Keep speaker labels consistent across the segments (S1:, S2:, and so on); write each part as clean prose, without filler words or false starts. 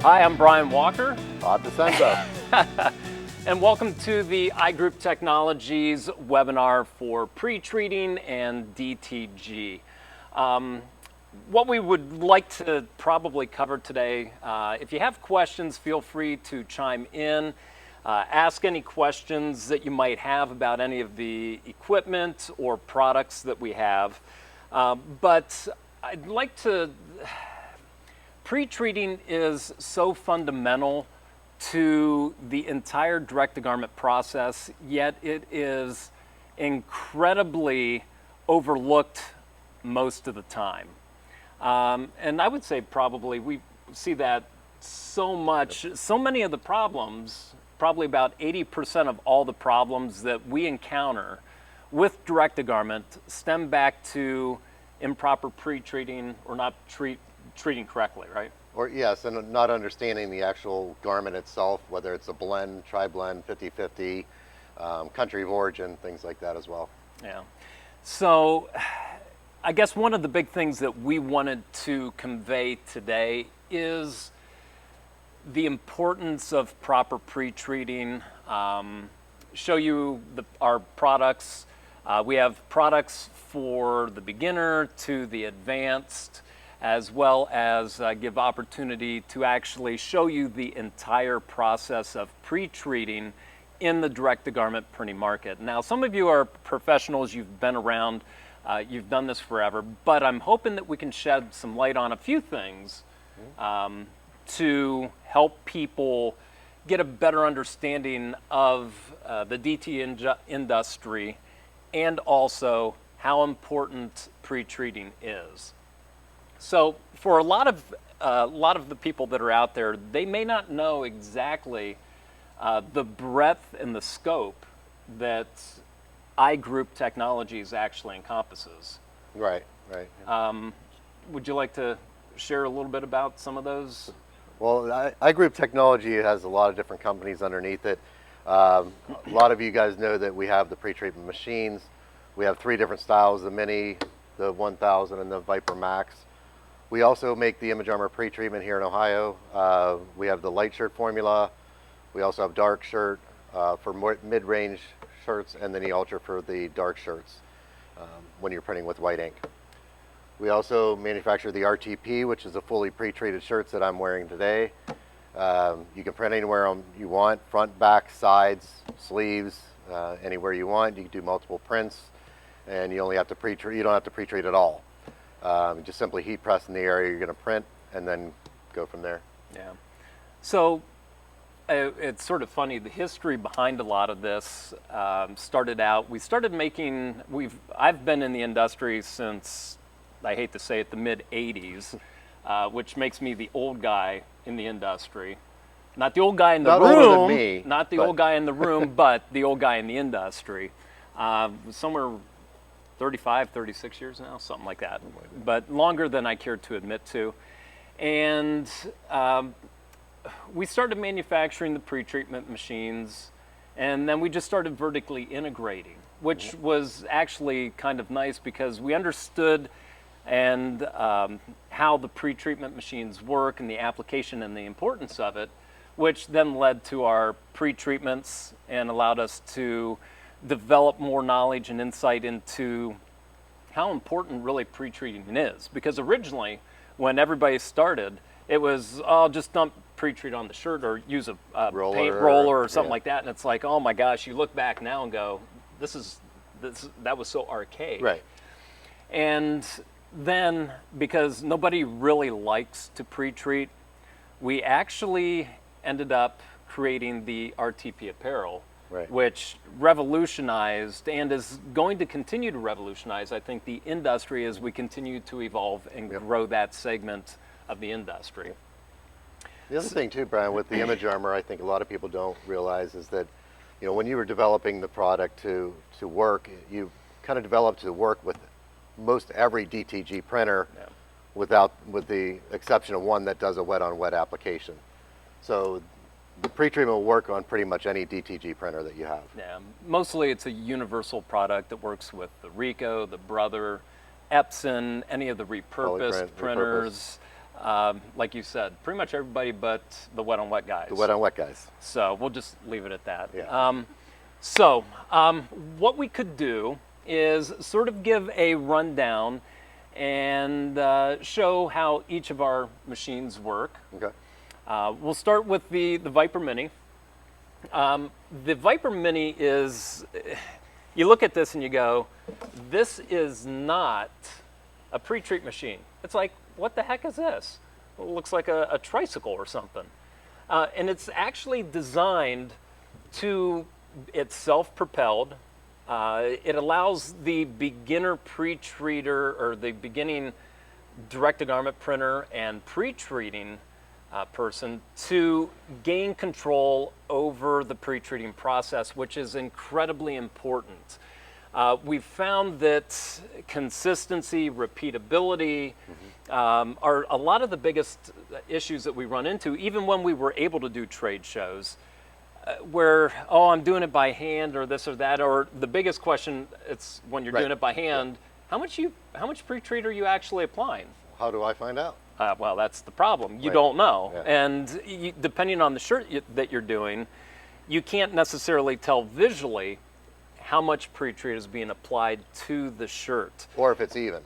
S1: Hi, I'm Brian Walker.
S2: Todd DeCenzo.
S1: And welcome to the iGroup Technologies webinar for pre-treating and DTG. What we would like to probably cover today, if you have questions, feel free to chime in. Ask any questions that you might have about any of the equipment or products that we have. But I'd like to, pre-treating is so fundamental to the entire direct-to-garment process, yet it is incredibly overlooked most of the time. And I would say probably we see that so much, so many of the problems, probably about 80% of all the problems that we encounter with direct-to-garment stem back to improper pre-treating or not treating correctly, right?
S2: Or yes, and not understanding the actual garment itself, whether it's a blend, tri-blend, 50-50, country of origin, things like that as well.
S1: Yeah. So I guess one of the big things that we wanted to convey today is the importance of proper pre-treating, show you our products. We have products for the beginner to the advanced, as well as give opportunity to actually show you the entire process of pre-treating in the direct-to-garment printing market. Now, some of you are professionals, you've been around, you've done this forever, but I'm hoping that we can shed some light on a few things to help people get a better understanding of the DT industry and also how important pre-treating is. So for a lot of the people that are out there, they may not know exactly the breadth and the scope that iGroup Technologies actually encompasses.
S2: Right, right.
S1: Would you like to share a little bit about some of those?
S2: Well, iGroup Technology has a lot of different companies underneath it. A lot of you guys know that we have the pre-treatment machines. We have 3 different styles, the Mini, the 1000, and the Viper Max. We also make the Image Armor pre-treatment here in Ohio. We have the light shirt formula. We also have dark shirt for more mid-range shirts, and then the Ultra for the dark shirts when you're printing with white ink. We also manufacture the Rtp, which is a fully pre-treated shirts that I'm wearing today. You can print anywhere you want, front, back, sides, sleeves, anywhere you want. You can do multiple prints, and you only have to pre-treat. You don't have to pre-treat at all. Just simply heat press in the area you're going to print, and then go from there.
S1: Yeah. So it's sort of funny. The history behind a lot of this started out. We started making. I've been in the industry since, I hate to say it, the mid '80s, which makes me the old guy in the industry. Not the old guy in the room.
S2: Not older than me.
S1: Not the old guy in the room, but the old guy in the industry. Somewhere 35, 36 years now, something like that, but longer than I care to admit to. And we started manufacturing the pre-treatment machines, and then we just started vertically integrating, which was actually kind of nice because we understood and how the pre-treatment machines work and the application and the importance of it, which then led to our pre-treatments and allowed us to develop more knowledge and insight into how important really pre-treating is. Because originally, when everybody started, it was, oh, just dump pre-treat on the shirt or use a paint roller or something like that. And it's like, oh my gosh, you look back now and go, that was so archaic.
S2: Right.
S1: And then, because nobody really likes to pre-treat, we actually ended up creating the Rtp apparel,
S2: Right.
S1: which revolutionized and is going to continue to revolutionize, I think, the industry as we continue to evolve and grow that segment of the industry.
S2: The other thing too, Brian, with the Image Armor, I think a lot of people don't realize is that, you know, when you were developing the product to work, you kind of developed to work with most every DTG printer, with the exception of one that does a wet-on-wet application. So the pre-treatment will work on pretty much any DTG printer that you have.
S1: Yeah, mostly it's a universal product that works with the Ricoh, the Brother, Epson, any of the repurposed printers. like you said, pretty much everybody but the wet on wet guys.
S2: The wet on wet guys.
S1: So we'll just leave it at that.
S2: Yeah.
S1: What we could do is sort of give a rundown and show how each of our machines work.
S2: Okay.
S1: We'll start with the Viper Mini. The Viper Mini is, you look at this and you go, this is not a pre-treat machine. It's like, what the heck is this? It looks like a tricycle or something. And it's actually designed to, it's self-propelled. It allows the beginner pre-treater or the beginning direct-to-garment printer and pre-treating person to gain control over the pre-treating process, which is incredibly important. We've found that consistency, repeatability are a lot of the biggest issues that we run into, even when we were able to do trade shows, where, oh, I'm doing it by hand or this or that, or the biggest question, it's when you're doing it by hand, how much pre-treat are you actually applying?
S2: How do I find out?
S1: Well, that's the problem. You don't know.
S2: Yeah.
S1: And depending on the shirt that you're doing, you can't necessarily tell visually how much pre-treat is being applied to the shirt.
S2: Or if it's even.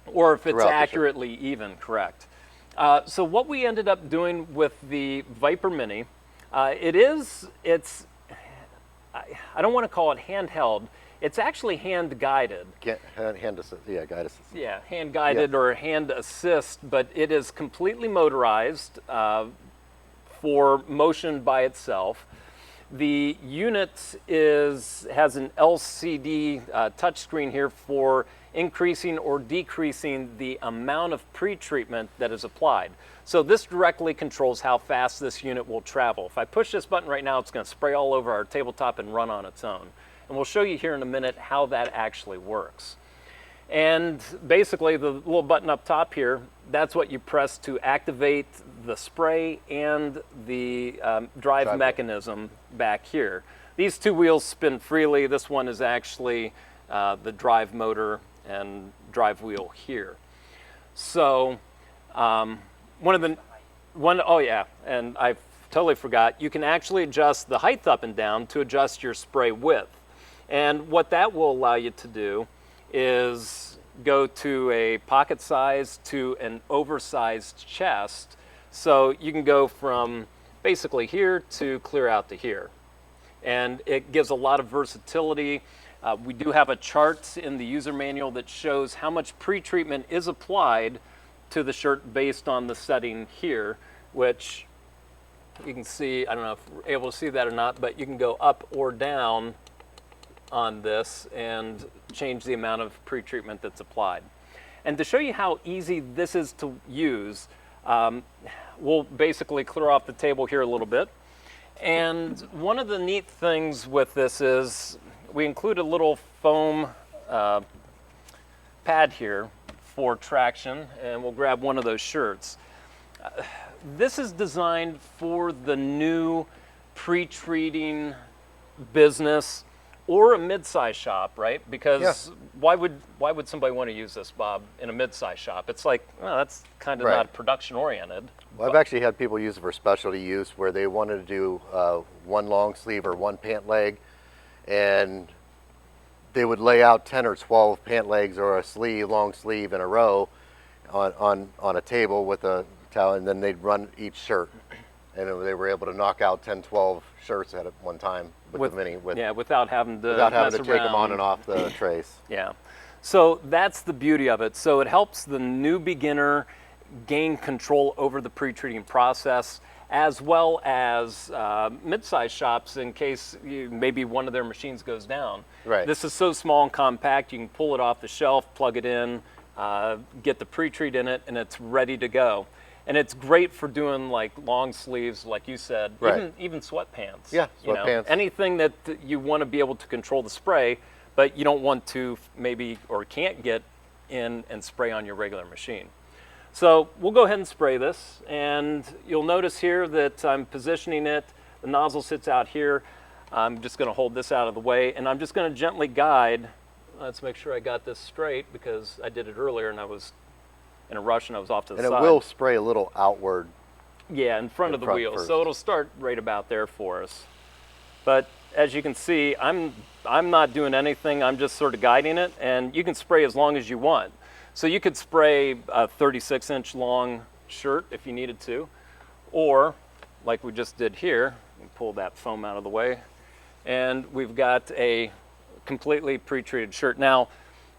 S1: Or if it's accurately even, correct. So what we ended up doing with the Viper Mini, I don't want to call it handheld. It's actually hand guided.
S2: Hand assist, yeah, guide assist.
S1: Yeah, hand guided or hand assist, but it is completely motorized for motion by itself. The unit has an LCD touchscreen here for increasing or decreasing the amount of pre-treatment that is applied. So this directly controls how fast this unit will travel. If I push this button right now, it's going to spray all over our tabletop and run on its own. And we'll show you here in a minute how that actually works. And basically the little button up top here, that's what you press to activate the spray and the drive mechanism back here. These two wheels spin freely. This one is actually the drive motor and drive wheel here. So oh yeah, and I totally forgot, you can actually adjust the height up and down to adjust your spray width. And what that will allow you to do is go to a pocket size to an oversized chest. So you can go from basically here to clear out to here. And it gives a lot of versatility. We do have a chart in the user manual that shows how much pre-treatment is applied to the shirt based on the setting here, which you can see, I don't know if we're able to see that or not, but you can go up or down on this and change the amount of pre-treatment that's applied. And to show you how easy this is to use, we'll basically clear off the table here a little bit. And one of the neat things with this is we include a little foam pad here for traction, and we'll grab one of those shirts. This is designed for the new pre-treating business or a mid-size shop, right? Because why would somebody want to use this, Bob, in a mid-size shop? It's like, well, that's kind of not production-oriented.
S2: Well, I've actually had people use it for specialty use where they wanted to do one long sleeve or one pant leg, and they would lay out 10 or 12 pant legs or a long sleeve in a row on a table with a towel, and then they'd run each shirt. And they were able to knock out 10, 12 shirts at one time with the Mini.
S1: Without having to
S2: take them on and off the trace.
S1: Yeah. So that's the beauty of it. So it helps the new beginner gain control over the pre-treating process, as well as mid-size shops in case maybe one of their machines goes down.
S2: Right.
S1: This is so small and compact, you can pull it off the shelf, plug it in, get the pre-treat in it, and it's ready to go. And it's great for doing like long sleeves, like you said, even sweatpants.
S2: Yeah, sweatpants.
S1: Anything that you want to be able to control the spray, but you don't want to maybe or can't get in and spray on your regular machine. So we'll go ahead and spray this, and you'll notice here that I'm positioning it. The nozzle sits out here. I'm just going to hold this out of the way, and I'm just going to gently guide. Let's make sure I got this straight because I did it earlier and I was in a rush and I was off to the
S2: And
S1: side.
S2: it will spray a little outward.
S1: Yeah, in front of the wheel.
S2: first.
S1: So it'll start right about there for us. But as you can see, I'm not doing anything. I'm just sort of guiding it, and you can spray as long as you want. So you could spray a 36-inch long shirt if you needed to, or like we just did here, pull that foam out of the way, and we've got a completely pre-treated shirt. Now,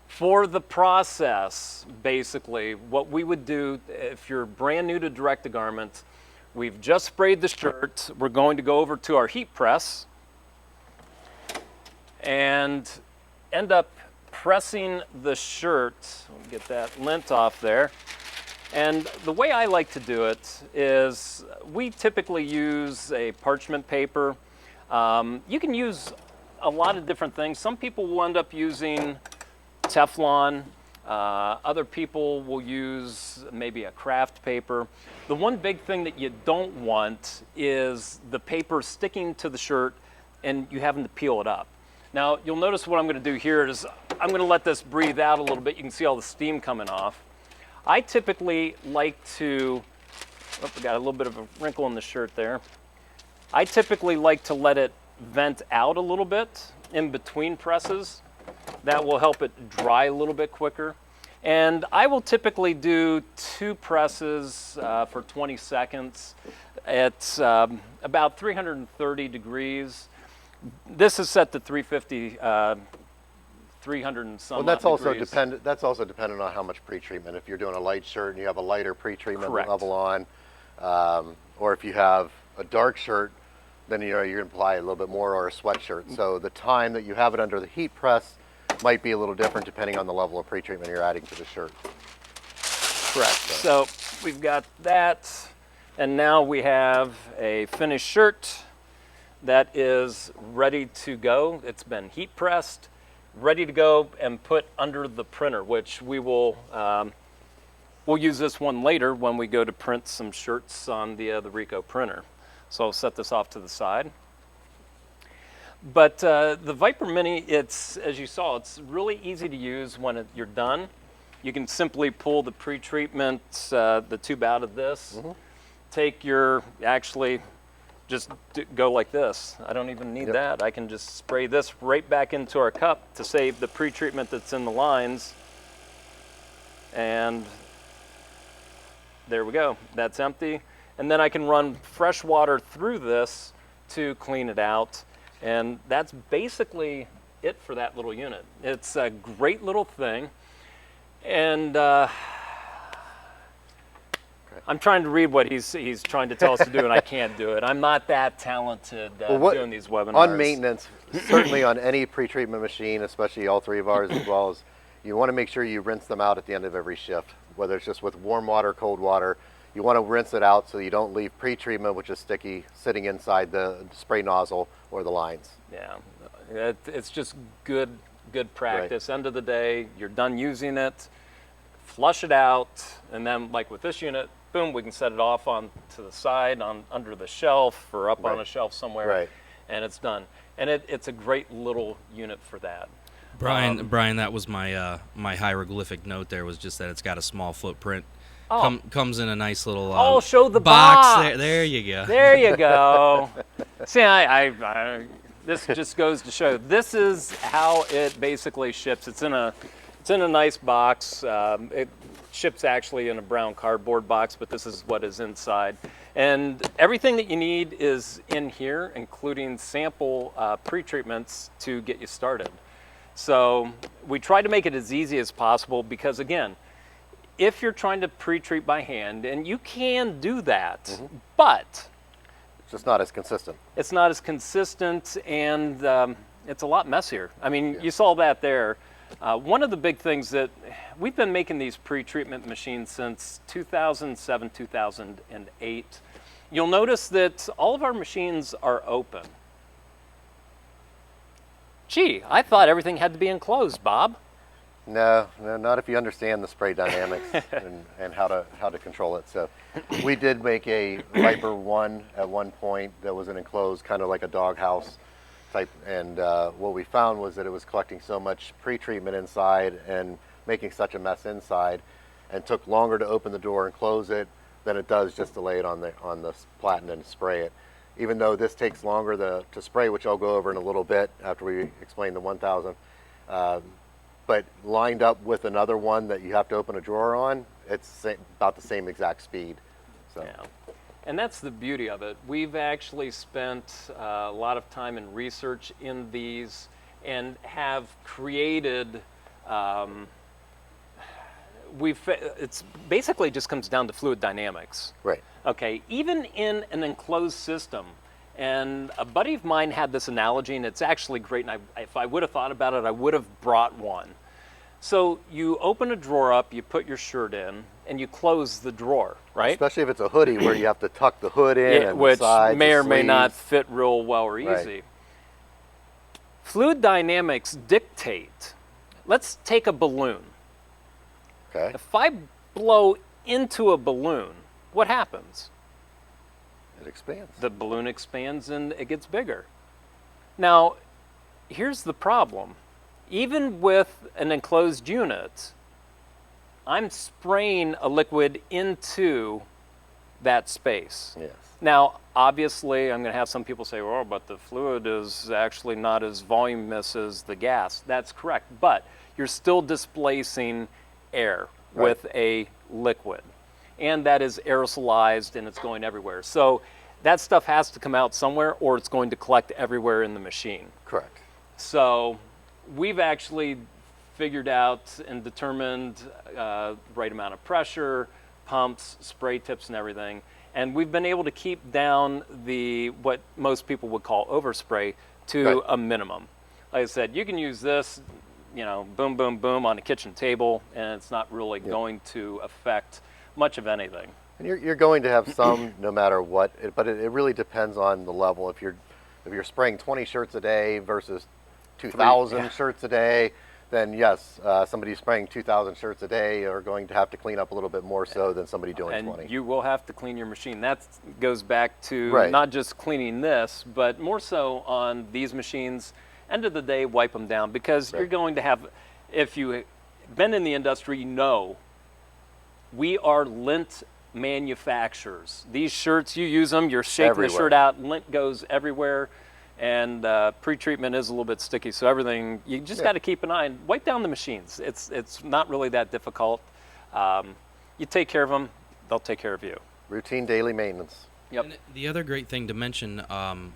S1: for the process, basically, what we would do if you're brand new to direct-to-garment, we've just sprayed the shirt. We're going to go over to our heat press and end up pressing the shirt. Let me get that lint off there. And the way I like to do it is we typically use a parchment paper. You can use a lot of different things. Some people will end up using Teflon. Other people will use maybe a craft paper. The one big thing that you don't want is the paper sticking to the shirt and you having to peel it up. Now, you'll notice what I'm going to do here is I'm going to let this breathe out a little bit. You can see all the steam coming off. I typically like to, oh, I got a little bit of a wrinkle in the shirt there. I typically like to let it vent out a little bit in between presses. That will help it dry a little bit quicker. And I will typically do 2 presses for 20 seconds at about 330 degrees. This is set to 350, 300 and some.
S2: Well, that's
S1: odd
S2: also
S1: degrees.
S2: dependent. That's also dependent on how much pre-treatment. If you're doing a light shirt and you have a lighter pre-treatment
S1: Correct.
S2: level on, or if you have a dark shirt, then you're going to apply a little bit more, or a sweatshirt. So the time that you have it under the heat press might be a little different depending on the level of pre-treatment you're adding to the shirt.
S1: Correct. So we've got that, and now we have a finished shirt that is ready to go. It's been heat pressed, ready to go and put under the printer, which we will we'll use this one later when we go to print some shirts on the Ricoh printer. So I'll set this off to the side. But the Viper Mini, it's, as you saw, it's really easy to use when you're done. You can simply pull the pre-treatment, the tube out of this, take your, actually just go like this. I don't even need that. I can just spray this right back into our cup to save the pre-treatment that's in the lines. And there we go, that's empty. And then I can run fresh water through this to clean it out. And that's basically it for that little unit. It's a great little thing. And I'm trying to read what he's trying to tell us to do, and I can't do it. I'm not that talented doing these webinars.
S2: On maintenance, certainly on any pre-treatment machine, especially all 3 of ours as well, as you want to make sure you rinse them out at the end of every shift, whether it's just with warm water, cold water. You want to rinse it out so you don't leave pre-treatment, which is sticky, sitting inside the spray nozzle or the lines.
S1: Yeah, it's just good practice. Right. End of the day, you're done using it, flush it out, and then like with this unit, boom, we can set it off on to the side, under the shelf, or up on a shelf somewhere, and it's done. And it's a great little unit for that.
S3: Brian, that was my my hieroglyphic note there, was just that it's got a small footprint. Comes in a nice little
S1: show the
S3: box. There you go.
S1: There you go. See, this just goes to show, this is how it basically ships. It's in a nice box. It ships actually in a brown cardboard box, but this is what is inside. And everything that you need is in here, including sample pre-treatments to get you started. So we try to make it as easy as possible because, again, if you're trying to pre-treat by hand, and you can do that, but
S2: it's just not as consistent.
S1: It's not as consistent, and it's a lot messier. I mean, you saw that there. One of the big things that we've been making these pre-treatment machines since 2007, 2008. You'll notice that all of our machines are open. Gee, I thought everything had to be enclosed, Bob.
S2: No, not if you understand the spray dynamics and how to control it. So we did make a Viper 1 at one point that was an enclosed, kind of like a doghouse type, and what we found was that it was collecting so much pre-treatment inside and making such a mess inside and took longer to open the door and close it than it does just to lay it on the platen and spray it. Even though this takes longer to spray, which I'll go over in a little bit after we explain the 1000, but lined up with another one that you have to open a drawer on, it's about the same exact speed. So.
S1: Yeah. And that's the beauty of it. We've actually spent a lot of time in research in these and have created, it's basically just comes down to fluid dynamics.
S2: Right.
S1: Okay, even in an enclosed system, and a buddy of mine had this analogy, and it's actually great, and if I would have thought about it, I would have brought one. So you open a drawer up, you put your shirt in, and you close the drawer, right?
S2: Especially if it's a hoodie where you have to tuck the hood in and
S1: which
S2: the sides,
S1: may or
S2: the
S1: may not
S2: sleeves.
S1: fit real well or easy.
S2: Right.
S1: Fluid dynamics dictate. Let's take a balloon.
S2: Okay.
S1: If I blow into a balloon, what happens?
S2: It expands.
S1: The balloon expands and it gets bigger. Now, here's the problem. Even with an enclosed unit, I'm spraying a liquid into that space.
S2: Yes.
S1: Now, obviously, I'm going to have some people say, well, but the fluid is actually not as voluminous as the gas. That's correct, but you're still displacing air with a liquid. And that is aerosolized and it's going everywhere. So that stuff has to come out somewhere or it's going to collect everywhere in the machine.
S2: Correct.
S1: So we've actually figured out and determined the right amount of pressure, pumps, spray tips and everything. And we've been able to keep down what most people would call overspray to a minimum. Like I said, you can use this, boom, boom, boom on a kitchen table, and it's not really going to affect much of anything.
S2: And you're going to have some no matter what, but it really depends on the level. If you're spraying 20 shirts a day versus 2,000 shirts a day, then yes, somebody spraying 2,000 shirts a day are going to have to clean up a little bit more so than somebody doing
S1: and
S2: 20.
S1: You will have to clean your machine. That goes back to not just cleaning this, but more so on these machines. End of the day, wipe them down because you're going to have, if you've been in the industry, we are lint manufacturers. These shirts, you use them, you're shaking the shirt out, lint goes everywhere. And pre-treatment is a little bit sticky, so everything, you just got to keep an eye and wipe down the machines. It's not really that difficult. You take care of them, they'll take care of you.
S2: Routine daily maintenance.
S1: Yep.
S3: And the other great thing to mention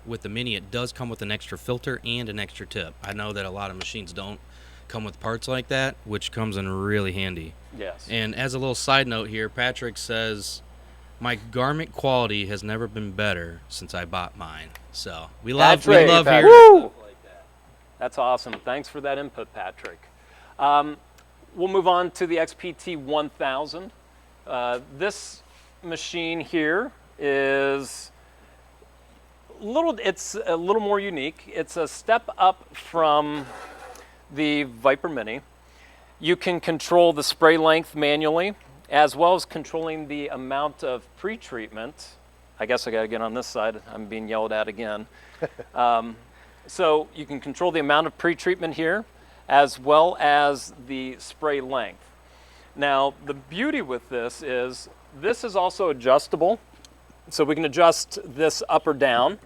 S3: with the Mini, it does come with an extra filter and an extra tip. I know that a lot of machines don't come with parts like that, which comes in really handy.
S1: Yes.
S3: And as a little side note here, Patrick says, my garment quality has never been better since I bought mine. So we love hearing
S1: stuff like that. That's awesome. Thanks for that input, Patrick. We'll move on to the XPT 1000. This machine here is it's a little more unique. It's a step up from the Viper Mini. You can control the spray length manually, as well as controlling the amount of pre-treatment. I guess I got to get on this side. I'm being yelled at again. So you can control the amount of pre-treatment here, as well as the spray length. Now, the beauty with this is also adjustable. So we can adjust this up or down,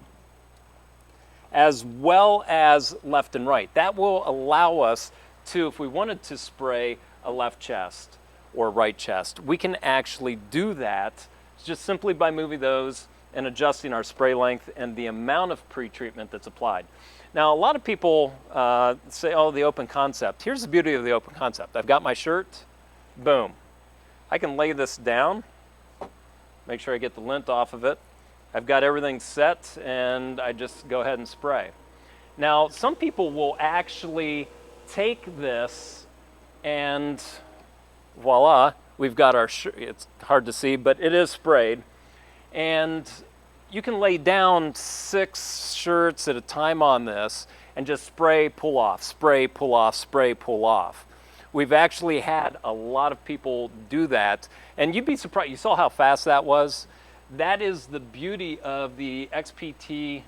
S1: as well as left and right. That will allow us to, if we wanted to spray a left chest or right chest, we can actually do that just simply by moving those and adjusting our spray length and the amount of pre-treatment that's applied. Now, a lot of people say, oh, the open concept. Here's the beauty of the open concept. I've got my shirt, boom. I can lay this down, make sure I get the lint off of it. I've got everything set, and I just go ahead and spray. Now, some people will actually take this and voila, we've got our shirt. It's hard to see, but it is sprayed. And you can lay down 6 shirts at a time on this and just spray, pull off, spray, pull off, spray, pull off. We've actually had a lot of people do that, and you'd be surprised. You saw how fast that was. That is the beauty of the XPT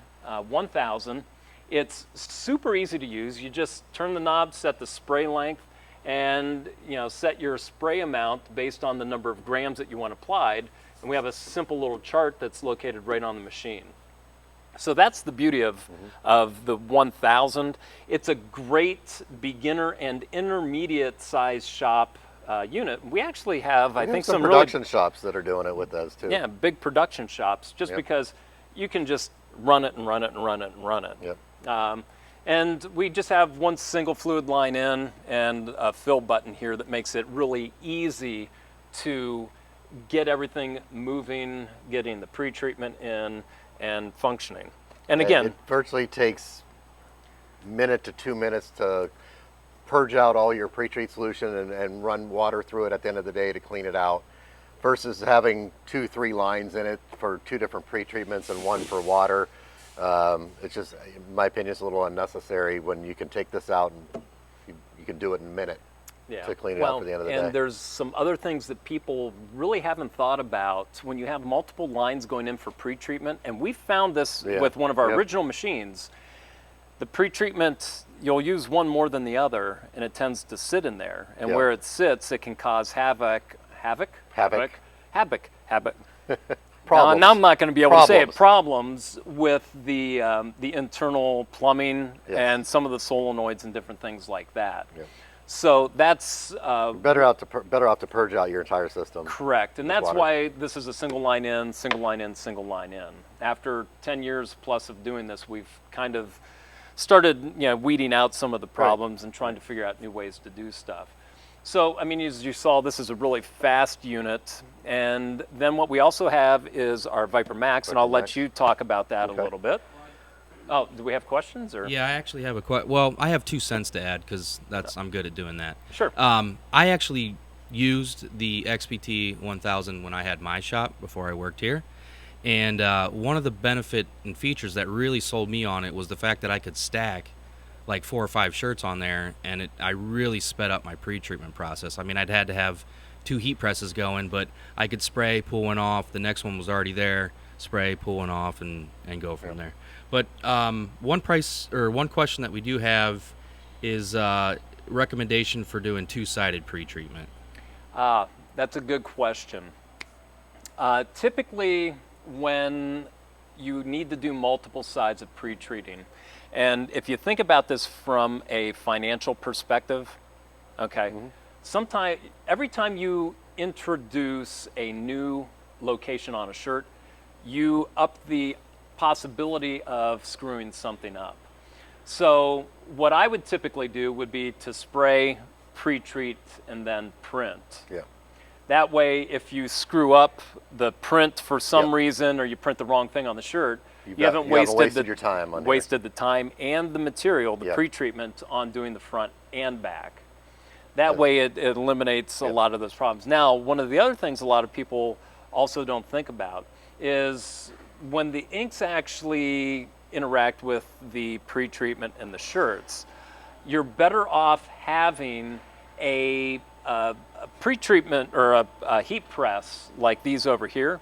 S1: 1000. It's super easy to use. You just turn the knob, set the spray length, and set your spray amount based on the number of grams that you want applied, and we have a simple little chart that's located right on the machine. So that's the beauty of the 1000. It's a great beginner and intermediate size shop unit. We actually have, I think, some
S2: production shops that are doing it with those too.
S1: Yeah, big production shops, just because you can just run it and run it and run it and run it.
S2: Yep.
S1: And we just have one single fluid line in and a fill button here that makes it really easy to get everything moving, getting the pre-treatment in and functioning. And again,
S2: it virtually takes minute to 2 minutes to purge out all your pre-treat solution and run water through it at the end of the day to clean it out, versus having 2-3 lines in it for 2 different pre-treatments and 1 for water. It's just, in my opinion, it's a little unnecessary when you can take this out and you can do it in a minute to clean it out for the end of the day.
S1: And there's some other things that people really haven't thought about when you have multiple lines going in for pre-treatment. And we found this with one of our original machines. The pre-treatment, you'll use one more than the other, and it tends to sit in there. And where it sits, it can cause havoc.
S2: Problems.
S1: Now I'm not going to be able to say it. Problems with the internal plumbing and some of the solenoids and different things like that.
S2: Yep.
S1: So that's
S2: better off to purge out your entire system.
S1: Correct, and that's
S2: water.
S1: why this is a single line in, single line in, single line in. After 10 years plus of doing this, we've kind of started weeding out some of the problems and trying to figure out new ways to do stuff. So, I mean, as you saw, this is a really fast unit. And then what we also have is our Viper Max, and I'll let you talk about that a little bit. Oh, do we have questions? Or?
S3: Yeah, I actually have well, I have 2 cents to add because I'm good at doing that.
S1: Sure.
S3: I actually used the XPT 1000 when I had my shop before I worked here. And one of the benefit and features that really sold me on it was the fact that I could stack like 4 or 5 shirts on there, and I really sped up my pre-treatment process. I mean, I'd had to have 2 heat presses going, but I could spray, pull one off, the next one was already there, spray, pull one off, and go from there. But one question that we do have is recommendation for doing 2-sided pre-treatment.
S1: That's a good question. Typically, when you need to do multiple sides of pre-treating, and if you think about this from a financial perspective, every time you introduce a new location on a shirt, you up the possibility of screwing something up. So what I would typically do would be to spray, pre-treat, and then print.
S2: Yeah.
S1: That way, if you screw up the print for some reason, or you print the wrong thing on the shirt, you haven't wasted
S2: your time on
S1: wasted the time and the material, the pre-treatment, on doing the front and back. That way, it eliminates a lot of those problems. Now, one of the other things a lot of people also don't think about is when the inks actually interact with the pre-treatment and the shirts, you're better off having a pre-treatment or a heat press like these over here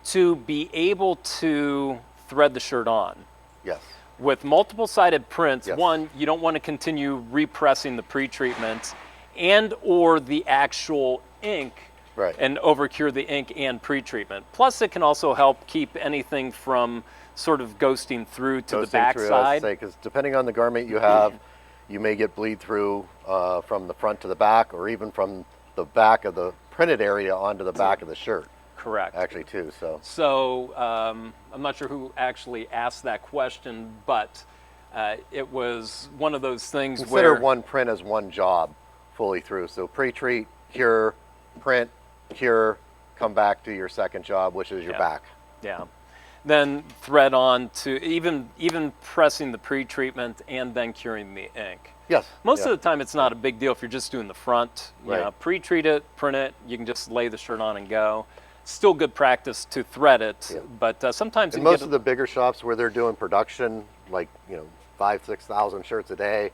S1: to be able to thread the shirt on.
S2: Yes.
S1: With multiple-sided prints, one, you don't want to continue repressing the pre-treatment and or the actual ink and overcure the ink and pre-treatment. Plus, it can also help keep anything from sort of ghosting through to the backside.
S2: Because depending on the garment you have, you may get bleed through from the front to the back, or even from the back of the printed area onto the back of the shirt.
S1: Correct.
S2: Actually, too.
S1: So I'm not sure who actually asked that question, but it was one of those things
S2: Consider
S1: where
S2: one print as one job fully through. So pre-treat, cure, print, cure, come back to your second job, which is your back.
S1: Yeah. Then thread on to even pressing the pre-treatment and then curing the ink.
S2: Yes.
S1: Most of the time, it's not a big deal if you're just doing the front. You know, pre-treat it, print it. You can just lay the shirt on and go. Still good practice to thread it, but sometimes
S2: in most of the bigger shops where they're doing production, like 5,000-6,000 shirts a day,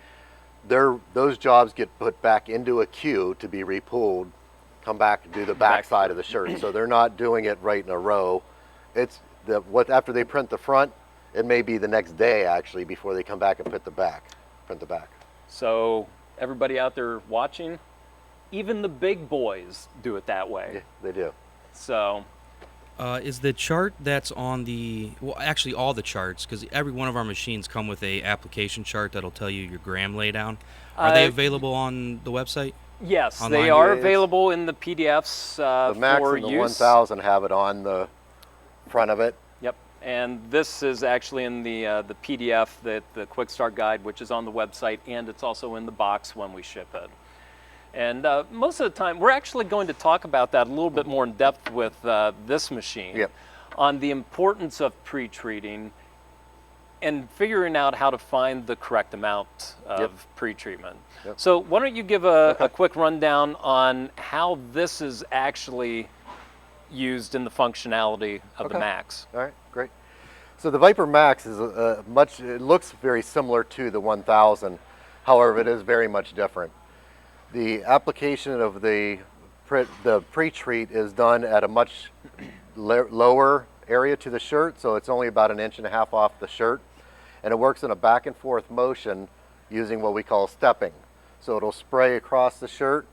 S2: those jobs get put back into a queue to be repulled, come back and do the back side of the shirt. So they're not doing it right in a row. It's after they print the front, it may be the next day actually before they come back and print the back.
S1: So everybody out there watching, even the big boys do it that way.
S2: Yeah, they do.
S1: So,
S3: Is the chart that's on the, well, actually all the charts, because every one of our machines come with a application chart that'll tell you your gram laydown. Are they available on the website?
S1: yes,
S3: Online?
S1: they are
S2: Yes.
S1: available in the PDFs
S2: The Max
S1: for
S2: and the
S1: use.
S2: 1000 have it on the front of it.
S1: Yep, and this is actually in the PDF, that the Quick Start Guide, which is on the website, and it's also in the box when we ship it. And most of the time, we're actually going to talk about that a little bit more in depth with this machine,
S2: Yep.
S1: on the importance of pre-treating and figuring out how to find the correct amount of pre-treatment.
S2: Yep.
S1: So why don't you give a quick rundown on how this is actually used in the functionality of the
S2: Okay.
S1: Max.
S2: All right, great. So the Viper Max is it looks very similar to the 1000. However, it is very much different. The application of the pre-treat is done at a much lower area to the shirt, so it's only about 1.5 inches off the shirt, and it works in a back and forth motion using what we call stepping. So it'll spray across the shirt,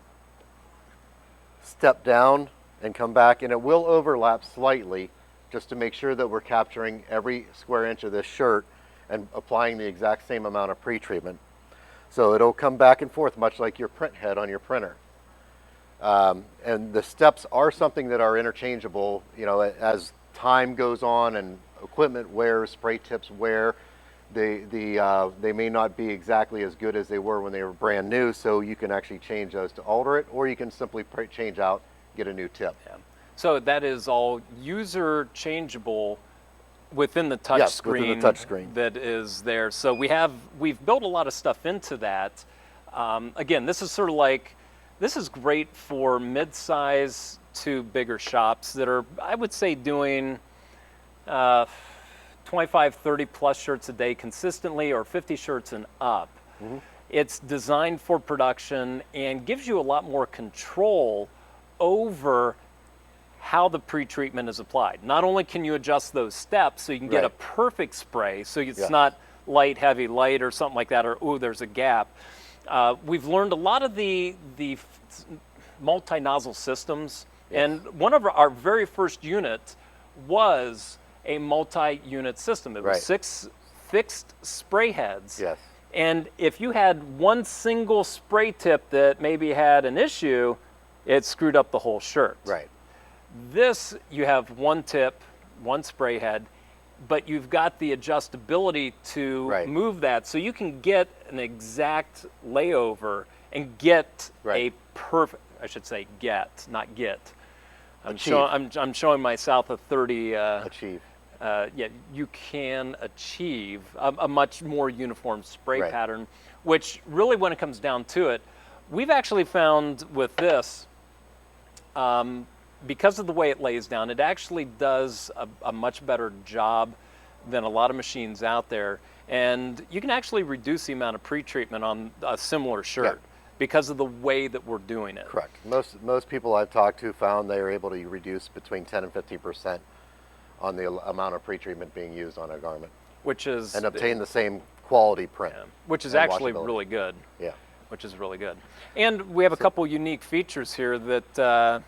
S2: step down, and come back, and it will overlap slightly just to make sure that we're capturing every square inch of this shirt and applying the exact same amount of pre-treatment. So it'll come back and forth much like your print head on your printer. And the steps are something that are interchangeable, you know, as time goes on and equipment wears, spray tips wear, they may not be exactly as good as they were when they were brand new, so you can actually change those to alter it, or you can simply change out, get a new tip.
S1: Yeah. So that is all user changeable within the touch
S2: Yes,
S1: screen,
S2: within the touch screen.
S1: that is there. So we've built a lot of stuff into that. Again, this is sort of like, this is great for mid-size to bigger shops that are, I would say, doing 25, 30 plus shirts a day consistently, or 50 shirts and up.
S2: Mm-hmm.
S1: It's designed for production and gives you a lot more control over how the pre-treatment is applied. Not only can you adjust those steps so you can get a
S2: Right.
S1: perfect spray, so it's
S2: Yes.
S1: not light, heavy, light, or something like that, or ooh, there's a gap. We've learned a lot of the multi-nozzle systems, and one of our very first unit was a multi-unit system. It was
S2: Right.
S1: 6 fixed spray heads.
S2: Yes.
S1: And if you had one single spray tip that maybe had an issue, it screwed up the whole shirt.
S2: Right.
S1: This, you have one tip, one spray head, but you've got the adjustability to
S2: Right.
S1: move that, so you can get an exact layover and get
S2: Right.
S1: a perfect, I should say get, not get.
S2: Achieve.
S1: I'm showing myself a 30,
S2: Achieve.
S1: yeah, you can achieve a much more uniform spray
S2: Right.
S1: pattern, which really, when it comes down to it, we've actually found with this, because of the way it lays down, it actually does a much better job than a lot of machines out there. And you can actually reduce the amount of pre-treatment on a similar shirt because of the way that we're doing it.
S2: Correct. Most people I've talked to found they are able to reduce between 10 and 15% on the amount of pre-treatment being used on a garment,
S1: Which is
S2: and obtain the same quality print.
S1: which is
S2: and
S1: actually
S2: washability.
S1: really good.
S2: Yeah.
S1: Which is really good. And we have a couple unique features here that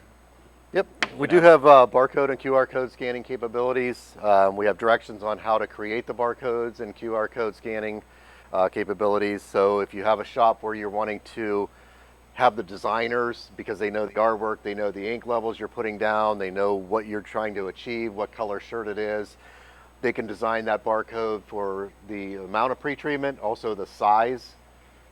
S2: Yep. We do have barcode and QR code scanning capabilities. We have directions on how to create the barcodes and QR code scanning capabilities. So if you have a shop where you're wanting to have the designers, because they know the artwork, they know the ink levels you're putting down, they know what you're trying to achieve, what color shirt it is, they can design that barcode for the amount of pre-treatment, also the size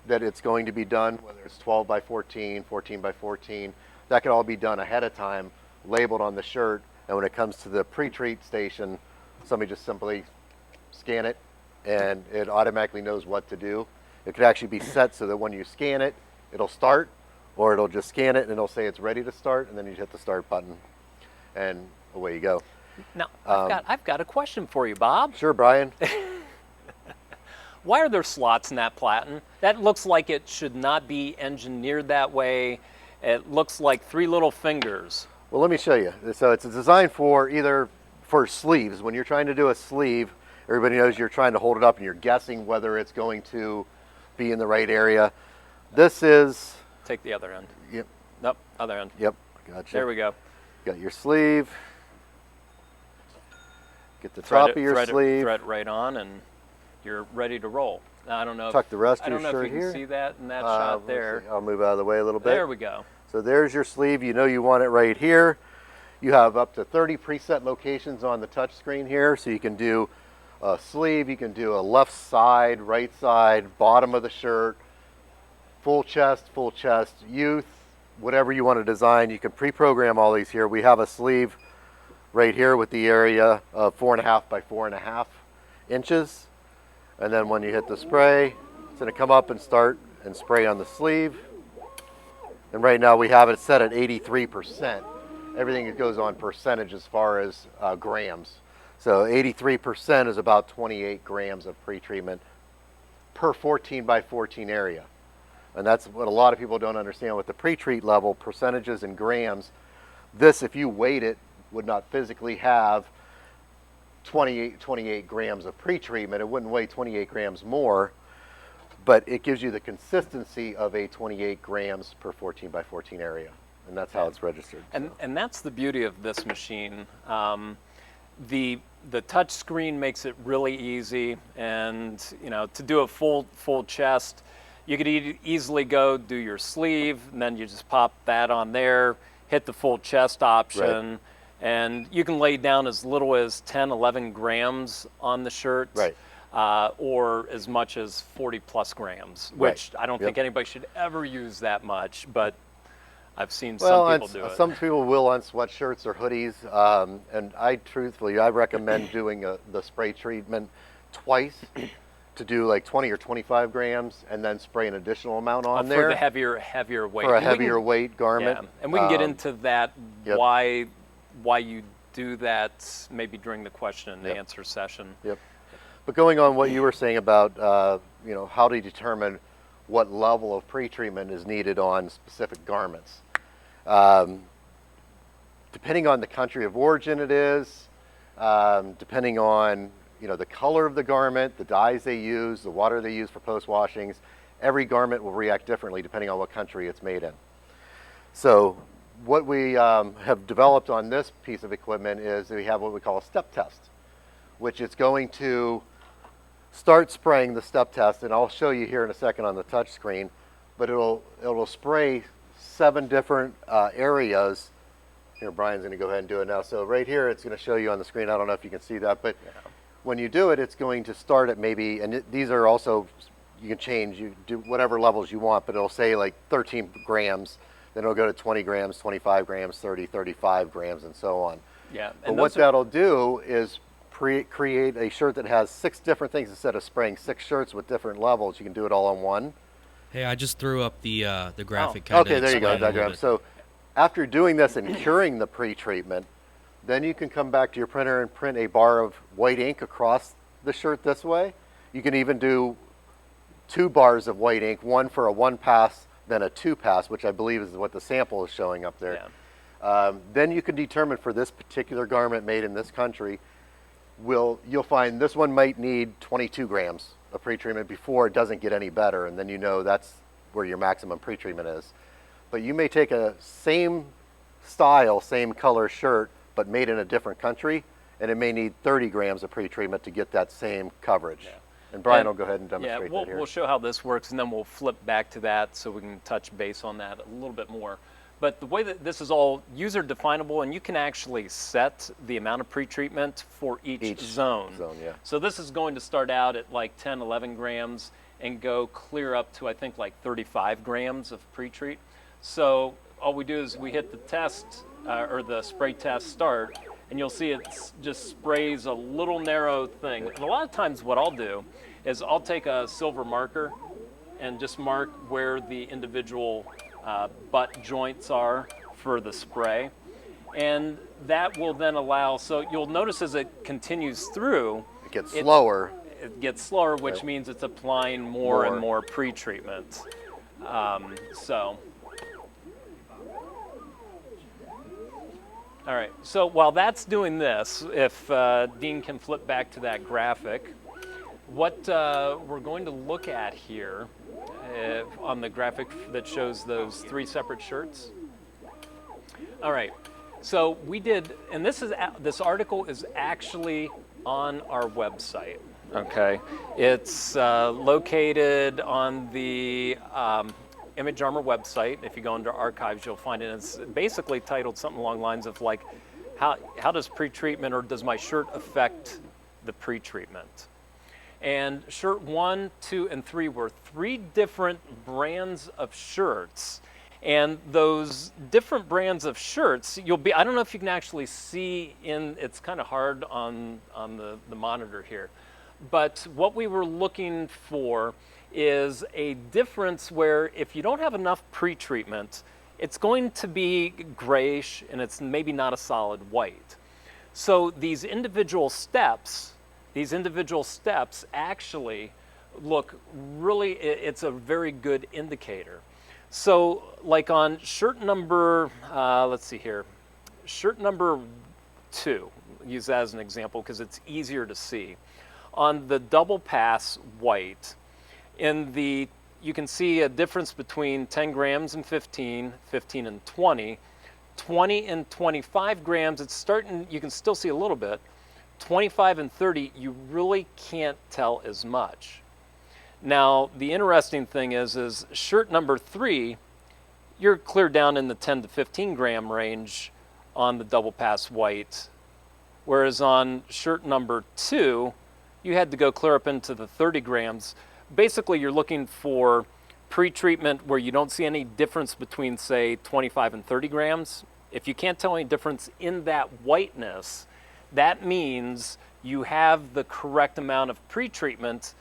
S2: that it's going to be done, whether it's 12 by 14, 14 by 14. That can all be done ahead of time, labeled on the shirt, and when it comes to the pre-treat station, somebody just simply scan it and it automatically knows what to do. It could actually be set so that when you scan it, it'll start, or it'll just scan it and it'll say it's ready to start, and then you hit the start button and away you go.
S1: now I've got a question for you, Bob.
S2: Sure, Brian.
S1: Why are there slots in that platen? That looks like it should not be engineered that way. It looks like 3 little fingers.
S2: Well, let me show you. So it's designed for either for sleeves. When you're trying to do a sleeve, everybody knows you're trying to hold it up and you're guessing whether it's going to be in the right area. This is,
S1: Take the other end.
S2: yep,
S1: Nope, other end.
S2: yep, gotcha.
S1: There we go.
S2: Got your sleeve. Get the
S1: Thread
S2: top of your sleeve.
S1: Thread right on, and you're ready to roll. Now, I don't know.
S2: Tuck the rest
S1: I
S2: of
S1: don't
S2: your
S1: know
S2: shirt
S1: if you
S2: here.
S1: can see that in that
S2: Let
S1: shot
S2: me
S1: there.
S2: see. I'll move out of the way a little bit.
S1: There we go.
S2: So there's your sleeve. You know you want it right here. You have up to 30 preset locations on the touch screen here, so you can do a sleeve, you can do a left side, right side, bottom of the shirt, full chest, youth, whatever you want to design. You can pre-program all these here. We have a sleeve right here with the area of 4.5 by 4.5 inches. And then when you hit the spray, it's going to come up and start and spray on the sleeve. And right now we have it set at 83%. Everything goes on percentage as far as grams. So 83% is about 28 grams of pretreatment per 14 by 14 area. And that's what a lot of people don't understand with the pretreat level, percentages in grams. This, if you weighed it, would not physically have 28 grams of pretreatment. It wouldn't weigh 28 grams more, but it gives you the consistency of a 28 grams per 14 by 14 area. And that's how it's registered.
S1: And that's the beauty of this machine. The touch screen makes it really easy, and you know, to do a full chest, you could easily go do your sleeve, and then you just pop that on there, hit the full chest option,
S2: Right.
S1: and you can lay down as little as 10, 11 grams on the shirt,
S2: Right.
S1: or as much as 40 plus grams, which
S2: Right.
S1: I don't
S2: Yep.
S1: think anybody should ever use that much, but I've seen
S2: Well,
S1: some people do it.
S2: some people will on sweatshirts or hoodies, and I recommend doing the spray treatment twice to do like 20 or 25 grams, and then spray an additional amount on there
S1: for the heavier weight.
S2: for a
S1: And we
S2: heavier weight garment.
S1: Yeah, and we can get into that,
S2: Yep.
S1: why you do that maybe during the question and
S2: Yep.
S1: answer session.
S2: Yep. But going on what you were saying about how to determine what level of pretreatment is needed on specific garments. Depending on the country of origin it is, depending on the color of the garment, the dyes they use, the water they use for post washings, every garment will react differently depending on what country it's made in. So what we have developed on this piece of equipment is we have what we call a step test, which is going to start spraying the step test, and I'll show you here in a second on the touch screen, but it'll spray 7 different areas. Here, Brian's going to go ahead and do it now. So right here, it's going to show you on the screen. I don't know if you can see that, but when you do it, it's going to start at maybe, and these are also, you can change, you do whatever levels you want, but it'll say like 13 grams, then it'll go to 20 grams, 25 grams, 30, 35 grams, and so on.
S1: Yeah,
S2: But what that'll do is create a shirt that has 6 different things. Instead of spraying 6 shirts with different levels, you can do it all on one.
S3: Hey, I just threw up the graphic.
S2: Okay, there you go, diagram. So after doing this and curing the pre-treatment, then you can come back to your printer and print a bar of white ink across the shirt this way. You can even do 2 bars of white ink, one for a 1-pass, then a 2-pass, which I believe is what the sample is showing up there.
S1: Yeah.
S2: Then you can determine for this particular garment made in this country, you'll find this one might need 22 grams of pretreatment before it doesn't get any better, and then that's where your maximum pretreatment is. But you may take a same style, same color shirt, but made in a different country, and it may need 30 grams of pretreatment to get that same coverage.
S1: Yeah.
S2: And Brian will go ahead and demonstrate
S1: that
S2: here.
S1: Yeah, we'll show how this works, and then we'll flip back to that so we can touch base on that a little bit more. But the way that this is all user definable, and you can actually set the amount of pretreatment for each zone.
S2: Yeah.
S1: So this is going to start out at like 10, 11 grams and go clear up to I think like 35 grams of pretreat. So all we do is we hit the test or the spray test start, and you'll see it just sprays a little narrow thing. And a lot of times what I'll do is I'll take a silver marker and just mark where the individual butt joints are for the spray. And that will then allow, so you'll notice as it continues through,
S2: It gets slower.
S1: It gets slower, which means it's applying more and more pre-treatment. All right, so while that's doing this, if Dean can flip back to that graphic, what we're going to look at here on the graphic that shows those 3 separate shirts? All right. So we did, and this article is actually on our website. Okay, it's located on the Image Armor website. If you go under archives, you'll find it. It's basically titled something along the lines of like, how does pretreatment, or does my shirt affect the pretreatment? And shirt 1, 2, and 3 were 3 different brands of shirts. And those different brands of shirts, I don't know if you can actually see it's kind of hard on the monitor here. But what we were looking for is a difference where if you don't have enough pretreatment, it's going to be grayish and it's maybe not a solid white. So these individual steps actually look really, it's a very good indicator. So like on shirt number, let's see here, shirt number 2, use that as an example because it's easier to see. On the double pass white, you can see a difference between 10 grams and 15, 15 and 20. 20 and 25 grams, it's starting, you can still see a little bit. 25 and 30, you really can't tell as much. Now, the interesting thing is shirt number 3, you're clear down in the 10 to 15 gram range on the double pass white, whereas on shirt number 2, you had to go clear up into the 30 grams. Basically, you're looking for pre-treatment where you don't see any difference between, say, 25 and 30 grams. If you can't tell any difference in that whiteness, that means you have the correct amount of pre-treatment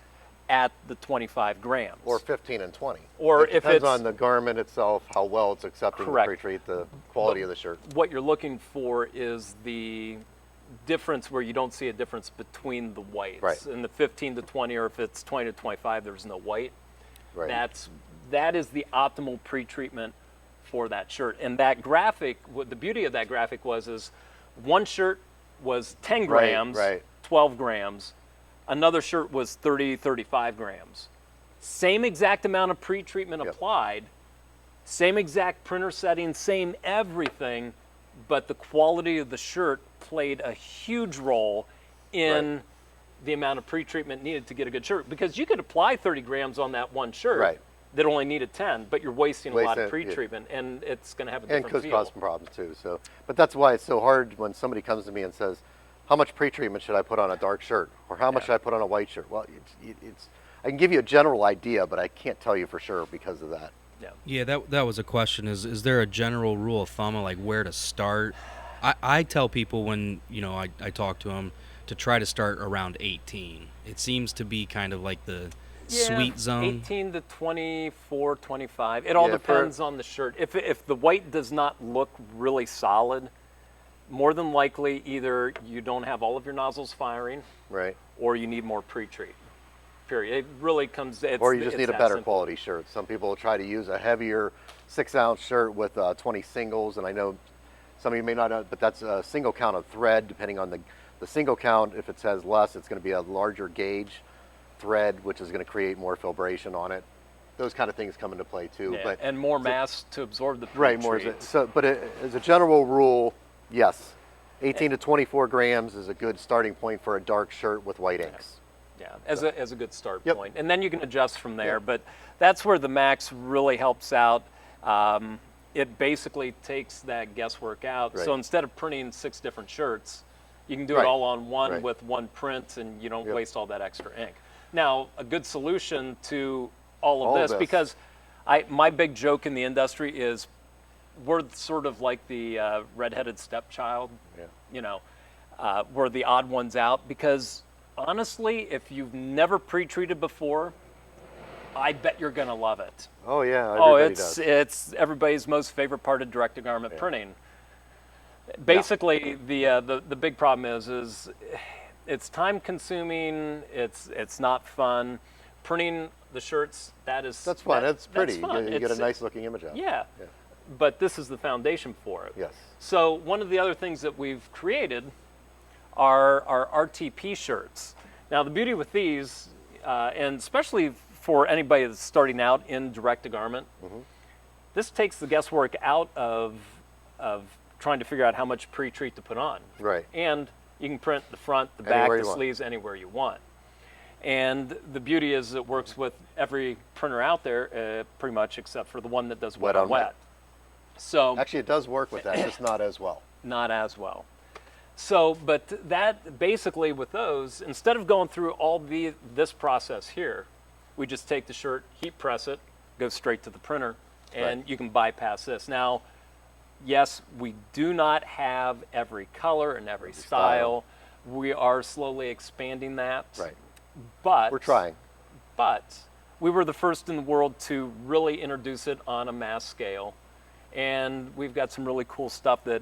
S1: at the 25 grams.
S2: Or 15 and 20.
S1: Or
S2: it depends on the garment itself, how well it's accepting to pre-treat, the quality of the shirt.
S1: What you're looking for is the difference where you don't see a difference between the whites.
S2: Right.
S1: In the 15 to 20, or if it's 20 to 25, there's no white.
S2: Right.
S1: That is the optimal pre-treatment for that shirt. And that graphic, what the beauty of that graphic is one shirt was 10 grams,
S2: right.
S1: 12 grams. Another shirt was 30, 35 grams. Same exact amount of pre-treatment applied, same exact printer setting, same everything, but the quality of the shirt played a huge role in the amount of pre-treatment needed to get a good shirt. Because you could apply 30 grams on that one shirt that only needed 10, but you're wasting a lot of pre-treatment, and it's going to have a different feel.
S2: And could cause some problems too. So, but that's why it's so hard when somebody comes to me and says, how much pre-treatment should I put on a dark shirt? Or how much should I put on a white shirt? Well, I can give you a general idea, but I can't tell you for sure because of that.
S3: Yeah, that was a question. Is there a general rule of thumb of like where to start? I tell people when, I talk to them to try to start around 18. It seems to be kind of like the sweet zone.
S1: 18 to 24, 25. It all depends on the shirt. If the white does not look really solid, more than likely either you don't have all of your nozzles firing, or you need more pre-treat. Period. It really comes.
S2: Or you just need a better quality shirt. Some people will try to use a heavier 6-ounce shirt with 20 singles, and I know some of you may not know, but that's a single count of thread. Depending on the single count, if it says less, it's going to be a larger gauge thread, which is going to create more filtration on it. Those kind of things come into play too.
S1: Yeah, and more mass to absorb the pre-treat.
S2: But as a general rule, yes, 18 to 24 grams is a good starting point for a dark shirt with white inks.
S1: Yeah, as a good start point. And then you can adjust from there, but that's where the Max really helps out. It basically takes that guesswork out. So instead of printing 6 different shirts, you can do it all on one with one print, and you don't waste all that extra ink. Now, a good solution to all of this, because my big joke in the industry is we're sort of like the redheaded stepchild. We're the odd ones out, because honestly, if you've never pre-treated before, I bet you're going to love it.
S2: Oh yeah,
S1: it's everybody's most favorite part of direct-to-garment printing. Basically, the big problem is it's time-consuming. It's not fun. Printing the shirts, that's
S2: fun. It's pretty.
S1: That's fun.
S2: You get a nice-looking image out.
S1: Yeah, but this is the foundation for it.
S2: Yes.
S1: So one of the other things that we've created are Rtp shirts. Now the beauty with these, and especially for anybody that's starting out in direct-to-garment, this takes the guesswork out of trying to figure out how much pre-treat to put on.
S2: Right.
S1: And you can print the front, the
S2: Anywhere
S1: back,
S2: you
S1: the
S2: want.
S1: sleeves anywhere you want. And the beauty is it works with every printer out there, pretty much, except for the one that does wet on wet. So
S2: Actually, it does work with that, just not as well.
S1: not as well. So, but that basically with those, instead of going through all this process here, we just take the shirt, heat press it, go straight to the printer, and
S2: Right.
S1: you can bypass this. Now, yes, we do not have every color and every style. We are slowly expanding that.
S2: Right.
S1: But
S2: We're trying.
S1: But we were the first in the world to really introduce it on a mass scale. And we've got some really cool stuff that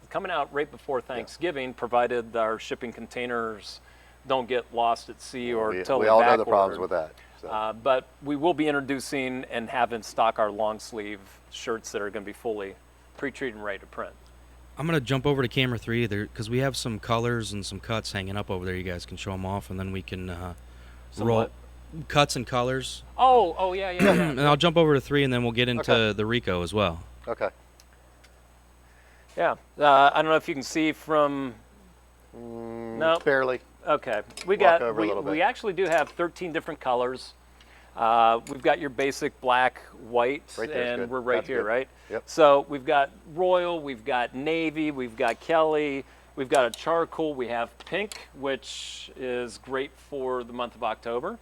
S1: is coming out right before Thanksgiving, provided our shipping containers don't get lost at sea or totally
S2: we all know the
S1: back
S2: problems
S1: ordered.
S2: with that. So.
S1: But we will be introducing and have in stock our long sleeve shirts that are going to be fully pre-treated and ready to print.
S3: I'm going to jump over to camera 3 there because we have some colors and some cuts hanging up over there. You guys can show them off, and then we can
S1: Some
S3: roll
S1: what?
S3: cuts and colors.
S1: Oh, yeah.
S3: And I'll jump over to 3, and then we'll get into
S2: Okay.
S3: the Ricoh as well.
S2: Okay.
S1: Yeah. I don't know if you can see from. No.
S2: Barely.
S1: Okay. We
S2: Walk over a little bit.
S1: we actually do have 13 different colors. We've got your basic black, white,
S2: Right there's
S1: and
S2: good.
S1: we're right
S2: That's
S1: here,
S2: good.
S1: right?
S2: Yep.
S1: So we've got royal, we've got navy, we've got Kelly, we've got a charcoal, we have pink, which is great for the month of October.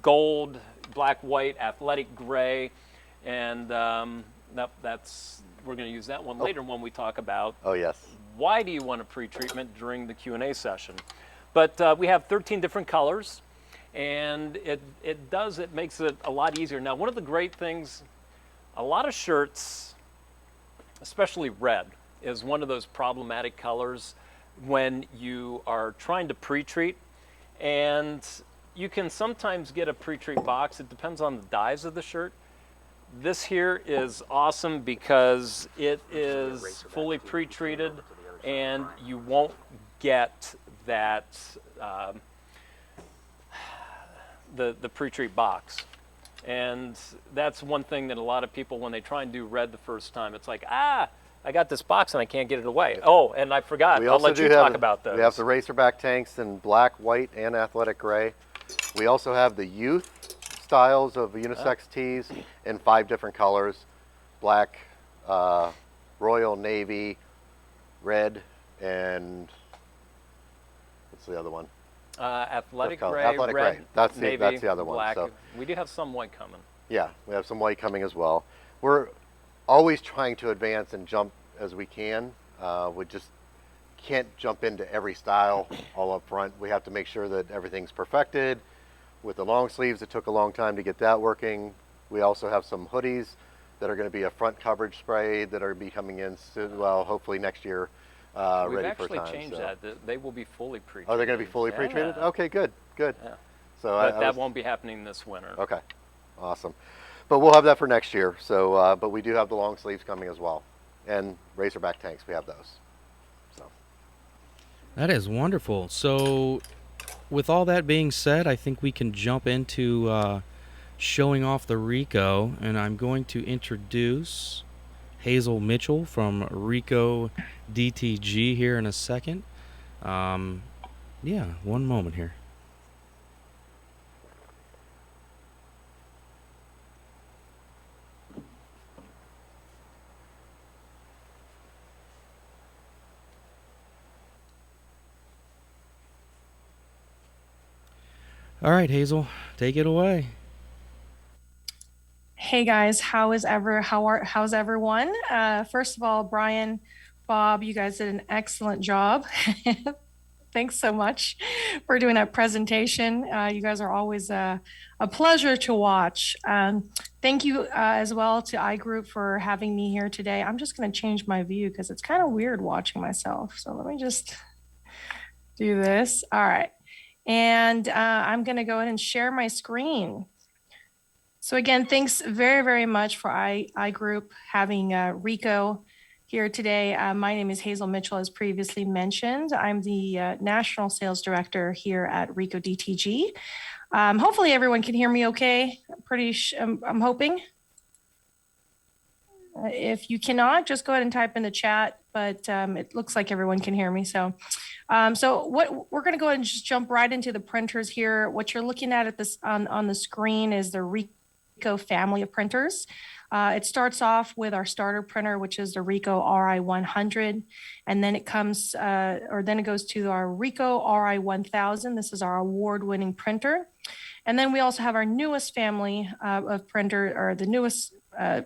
S1: Gold, black, white, athletic gray, and we're going to use that one later when we talk about
S2: Oh, yes.
S1: why do you want a pre-treatment during the Q&A session. But we have 13 different colors, and it makes it a lot easier. Now, one of the great things, a lot of shirts, especially red, is one of those problematic colors when you are trying to pre-treat, and you can sometimes get a pre-treat box. It depends on the dyes of the shirt. This here is awesome because it is fully pre-treated, and you won't get that the pre-treat box. And that's one thing that a lot of people, when they try and do red the first time, it's like, I got this box and I can't get it away. Oh, and I forgot.
S2: We
S1: I'll
S2: also
S1: let
S2: do
S1: you
S2: have
S1: talk about those.
S2: We have the racerback tanks in black, white, and athletic gray. We also have the youth styles of unisex tees in 5 different colors: black, royal, navy, red, and what's the other one?
S1: Athletic
S2: color?
S1: gray,
S2: Athletic
S1: red,
S2: gray. That's
S1: navy,
S2: the other one,
S1: black.
S2: so.
S1: We do have some white coming.
S2: Yeah, we have some white coming as well. We're always trying to advance and jump as we can. We just can't jump into every style all up front. We have to make sure that everything's perfected. With the long sleeves, it took a long time to get that working. We also have some hoodies that are going to be a front coverage spray that are be coming in soon, well, hopefully next year,
S1: We've
S2: ready
S1: actually
S2: for time.
S1: changed
S2: so.
S1: that. They will be fully pre-treated.
S2: Oh, they're going to be fully
S1: Yeah.
S2: pre-treated? Okay, good.
S1: Yeah.
S2: So
S1: But
S2: I
S1: that
S2: was-
S1: won't be happening this winter.
S2: Okay, awesome. But we'll have that for next year. So, but we do have the long sleeves coming as well, and racerback tanks. We have those. So,
S3: That is wonderful. So, with all that being said, I think we can jump into showing off the Ricoh, and I'm going to introduce Hazel Mitchell from Ricoh DTG here in a second. Yeah, one moment here. All right, Hazel, take it away.
S4: Hey guys, how's everyone? First of all, Brian, Bob, you guys did an excellent job. Thanks so much for doing that presentation. You guys are always a pleasure to watch. Thank you as well to iGroup for having me here today. I'm just going to change my view because it's kind of weird watching myself. So let me just do this. All right. And I'm going to go ahead and share my screen. So again, thanks very, very much for iGroup having Ricoh here today. My name is Hazel Mitchell, as previously mentioned. I'm the National Sales Director here at Ricoh DTG. Hopefully everyone can hear me okay. I'm hoping. If you cannot, just go ahead and type in the chat, but it looks like everyone can hear me. So what we're going to go ahead and just jump right into the printers here. What you're looking at this on the screen is the Ricoh family of printers. It starts off with our starter printer, which is the Ricoh Ri-100, and then it goes to our Ricoh Ri-1000. This is our award-winning printer. And then we also have our newest family of printer, or the newest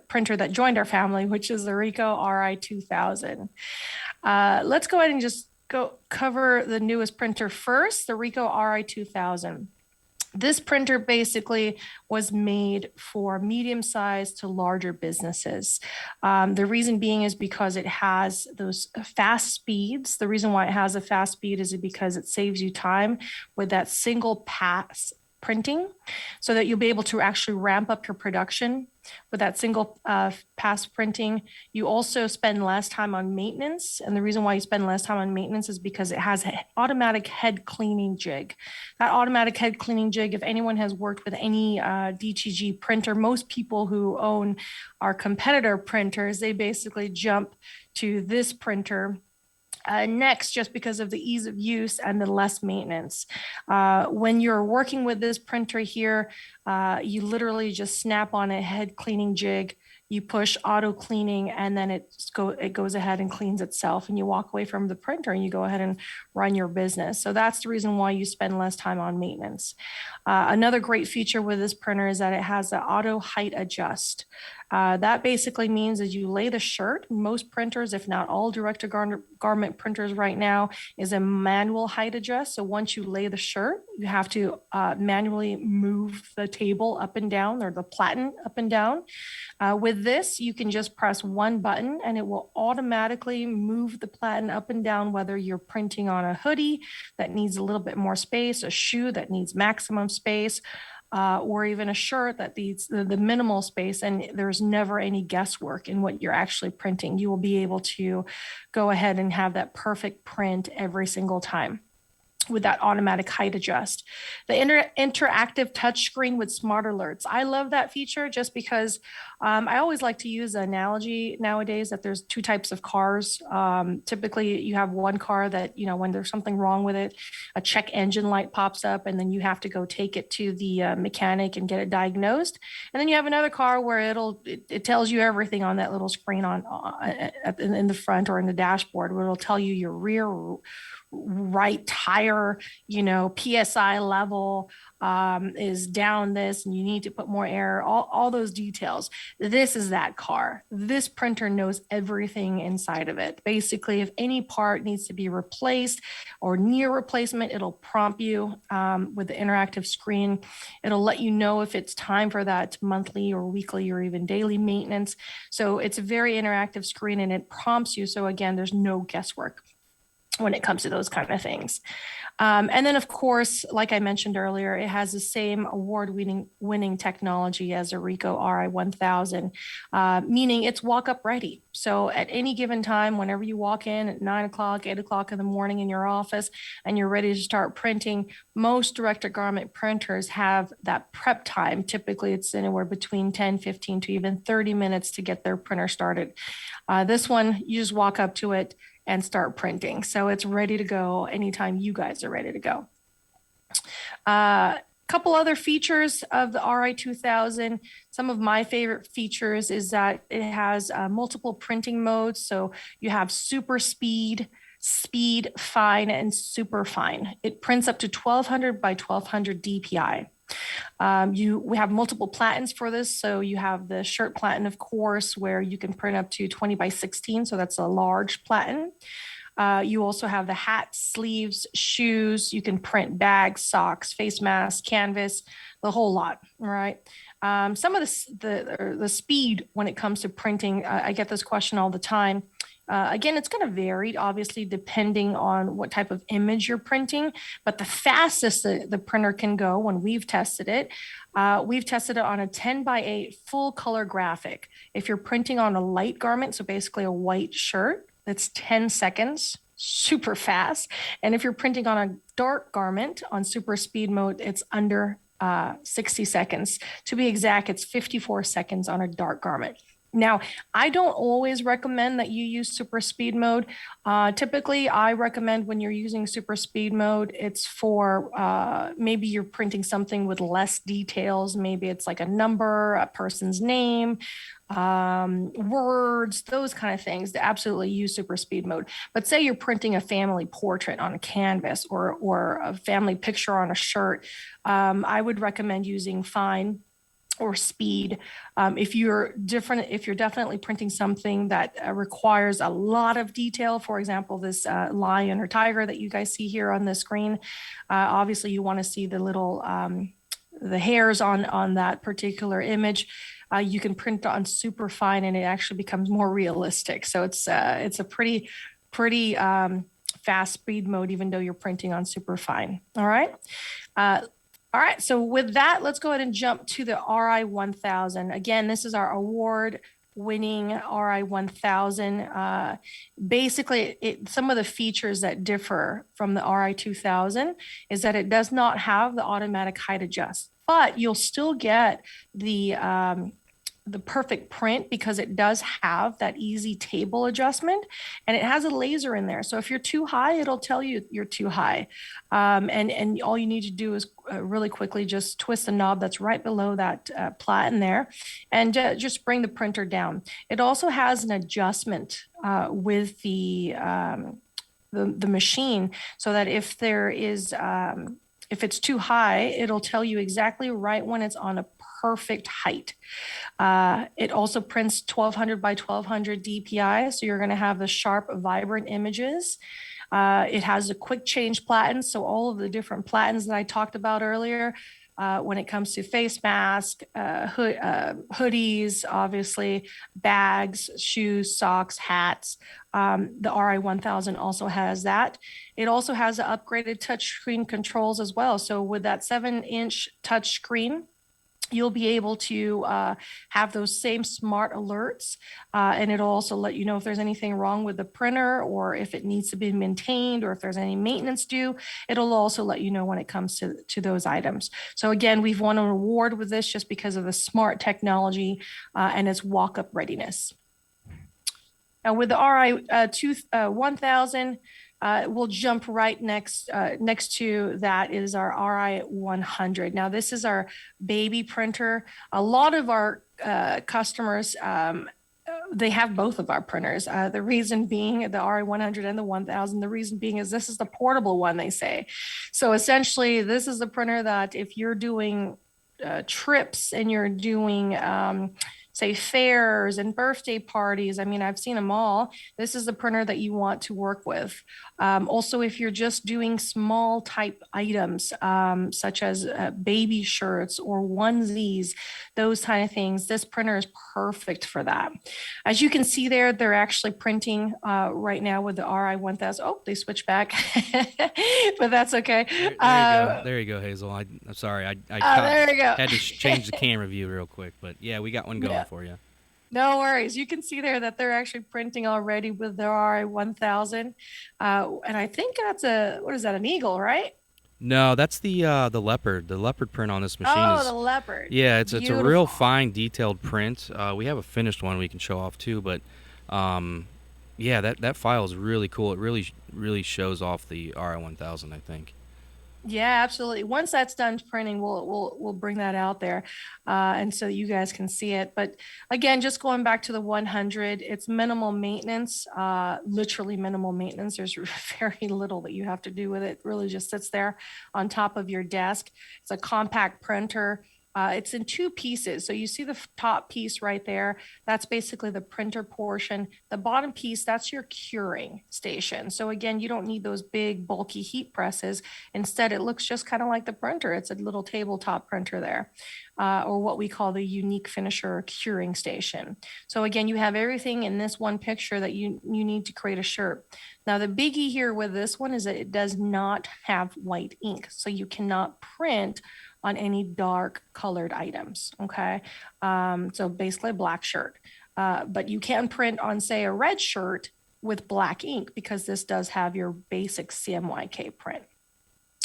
S4: printer that joined our family, which is the Ricoh Ri-2000. Let's go ahead and just cover the newest printer first, the Ricoh Ri-2000. This printer basically was made for medium-sized to larger businesses. The reason being is because it has those fast speeds. The reason why it has a fast speed is because it saves you time with that single pass printing, so that you'll be able to actually ramp up your production with that single pass printing. You also spend less time on maintenance. And the reason why you spend less time on maintenance is because it has an automatic head cleaning jig. That automatic head cleaning jig, if anyone has worked with any DTG printer, most people who own our competitor printers, they basically jump to this printer next, just because of the ease of use and the less maintenance. When you're working with this printer here, you literally just snap on a head cleaning jig, you push auto cleaning, and then it goes ahead and cleans itself, and you walk away from the printer and you go ahead and run your business. So that's the reason why you spend less time on maintenance. Another great feature with this printer is that it has the auto height adjust. That basically means as you lay the shirt, most printers, if not all direct-to-garment printers right now, is a manual height adjust. So once you lay the shirt, you have to manually move the table up and down, or the platen up and down. With this, you can just press one button and it will automatically move the platen up and down, whether you're printing on a hoodie that needs a little bit more space, a shoe that needs maximum space, or even a shirt that needs the minimal space, and there's never any guesswork in what you're actually printing. You will be able to go ahead and have that perfect print every single time with that automatic height adjust. The interactive touchscreen with smart alerts. I love that feature just because I always like to use the analogy nowadays that there's two types of cars. Typically you have one car that, when there's something wrong with it, a check engine light pops up and then you have to go take it to the mechanic and get it diagnosed. And then you have another car where it tells you everything on that little screen in the front or in the dashboard, where it'll tell you your rear right tire, PSI level is down this, and you need to put more air, all those details. This is that car. This printer knows everything inside of it. Basically, if any part needs to be replaced or near replacement, it'll prompt you with the interactive screen. It'll let you know if it's time for that monthly or weekly or even daily maintenance. So it's a very interactive screen, and it prompts you. So again, there's no guesswork when it comes to those kind of things. And then, of course, like I mentioned earlier, it has the same award-winning technology as a Ricoh Ri-1000, meaning it's walk-up ready. So at any given time, whenever you walk in at 9 o'clock, 8 o'clock in the morning in your office, and you're ready to start printing, most direct-to-garment printers have that prep time. Typically, it's anywhere between 10, 15 to even 30 minutes to get their printer started. This one, you just walk up to it and start printing. So it's ready to go anytime you guys are ready to go. Couple other features of the Ri-2000. Some of my favorite features is that it has multiple printing modes. So you have super speed, fine, and super fine. It prints up to 1200 by 1200 DPI. We have multiple platens for this. So you have the shirt platen, of course, where you can print up to 20 by 16. So that's a large platen. You also have the hats, sleeves, shoes. You can print bags, socks, face masks, canvas, the whole lot, right? Some of the speed when it comes to printing, I get this question all the time. Again, it's going to vary, obviously, depending on what type of image you're printing. But the fastest the printer can go when we've tested it on a 10 by 8 full color graphic. If you're printing on a light garment, so basically a white shirt, that's 10 seconds, super fast. And if you're printing on a dark garment on super speed mode, it's under 60 seconds. To be exact, it's 54 seconds on a dark garment. Now, I don't always recommend that you use super speed mode. Typically, I recommend when you're using super speed mode, it's for maybe you're printing something with less details. Maybe it's like a number, a person's name, words, those kind of things. To absolutely use super speed mode. But say you're printing a family portrait on a canvas or a family picture on a shirt, I would recommend using fine or speed. If you're definitely printing something that requires a lot of detail, for example, this lion or tiger that you guys see here on the screen, obviously you want to see the little the hairs on that particular image. You can print on super fine, and it actually becomes more realistic. So it's a pretty fast speed mode, even though you're printing on super fine. All right. All right, so with that, let's go ahead and jump to the Ri-1000. Again, this is our award-winning Ri-1000. Basically, some of the features that differ from the Ri-2000 is that it does not have the automatic height adjust, but you'll still get the perfect print because it does have that easy table adjustment, and it has a laser in there. So if you're too high, it'll tell you you're too high. And all you need to do is really quickly just twist the knob that's right below that platen there, and just bring the printer down. It also has an adjustment with the machine, so that if there is if it's too high, it'll tell you exactly right when it's on a perfect height. It also prints 1200 by 1200 DPI, so you're going to have the sharp, vibrant images. It has a quick change platen, so all of the different platens that I talked about earlier, when it comes to face mask, hoodies, obviously, bags, shoes, socks, hats. The Ri-1000 also has that. It also has the upgraded touchscreen controls as well. So with that 7-inch touchscreen, you'll be able to have those same smart alerts, and it'll also let you know if there's anything wrong with the printer, or if it needs to be maintained, or if there's any maintenance due. It'll also let you know when it comes to those items. So again, we've won an award with this just because of the smart technology and its walk-up readiness. Now with the Ri-1000, we'll jump right next to that is our Ri-100. Now this is our baby printer. A lot of our customers, they have both of our printers. The reason being the Ri-100 and the 1000, the reason being is this is the portable one, they say. So essentially this is the printer that if you're doing trips and you're doing say fairs and birthday parties. I mean, I've seen them all. This is the printer that you want to work with. Also, if you're just doing small type items, such as baby shirts or onesies, those kind of things, this printer is perfect for that. As you can see there, they're actually printing right now with the Ri-1000. Oh, they switched back, but that's okay.
S3: There you go, Hazel. I'm sorry. I
S4: there you go.
S3: had to change the camera view real quick, but yeah, we got one going for you.
S4: No worries. You can see there that they're actually printing already with their Ri-1000. And I think that's what is that, an eagle, right?
S3: No, that's the leopard. The leopard print on this machine is...
S4: the leopard.
S3: Yeah, it's a real fine, detailed print. We have a finished one we can show off too, but yeah, that file is really cool. It really shows off the Ri-1000, I think.
S4: Yeah, absolutely. Once that's done printing, we'll bring that out there, and so you guys can see it. But again, just going back to the 100, it's minimal maintenance, literally minimal maintenance. There's very little that you have to do with it. It really just sits there on top of your desk. It's a compact printer. It's in two pieces. So you see the top piece right there. That's basically the printer portion. The bottom piece, that's your curing station. So again, you don't need those big bulky heat presses. Instead, it looks just kind of like the printer. It's a little tabletop printer there, or what we call the unique finisher curing station. So again, you have everything in this one picture that you need to create a shirt. Now, the biggie here with this one is that it does not have white ink. So you cannot print on any dark colored items. Okay. So basically a black shirt. But you can print on, say, a red shirt with black ink because this does have your basic CMYK print.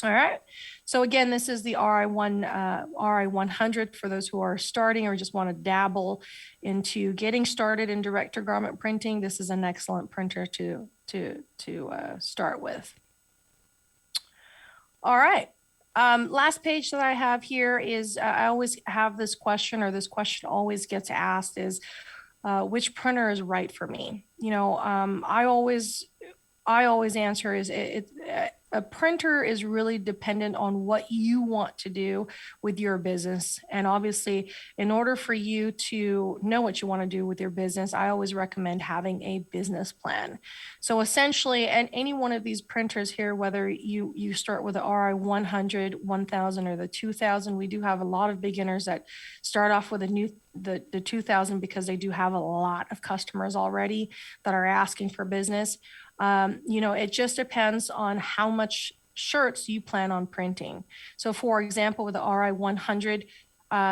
S4: All right. So again, this is the Ri100 for those who are starting or just want to dabble into getting started in direct to garment printing. This is an excellent printer to start with. All right. Last page that I have here is I always have this question, or this question always gets asked, is which printer is right for me? You know, I always answer is a printer is really dependent on what you want to do with your business. And obviously, in order for you to know what you want to do with your business, I always recommend having a business plan. So essentially, and any one of these printers here, whether you start with the Ri100, 1000, or the 2000, we do have a lot of beginners that start off with the 2000 because they do have a lot of customers already that are asking for business. You know, it just depends on how much shirts you plan on printing. So for example, with the Ri100,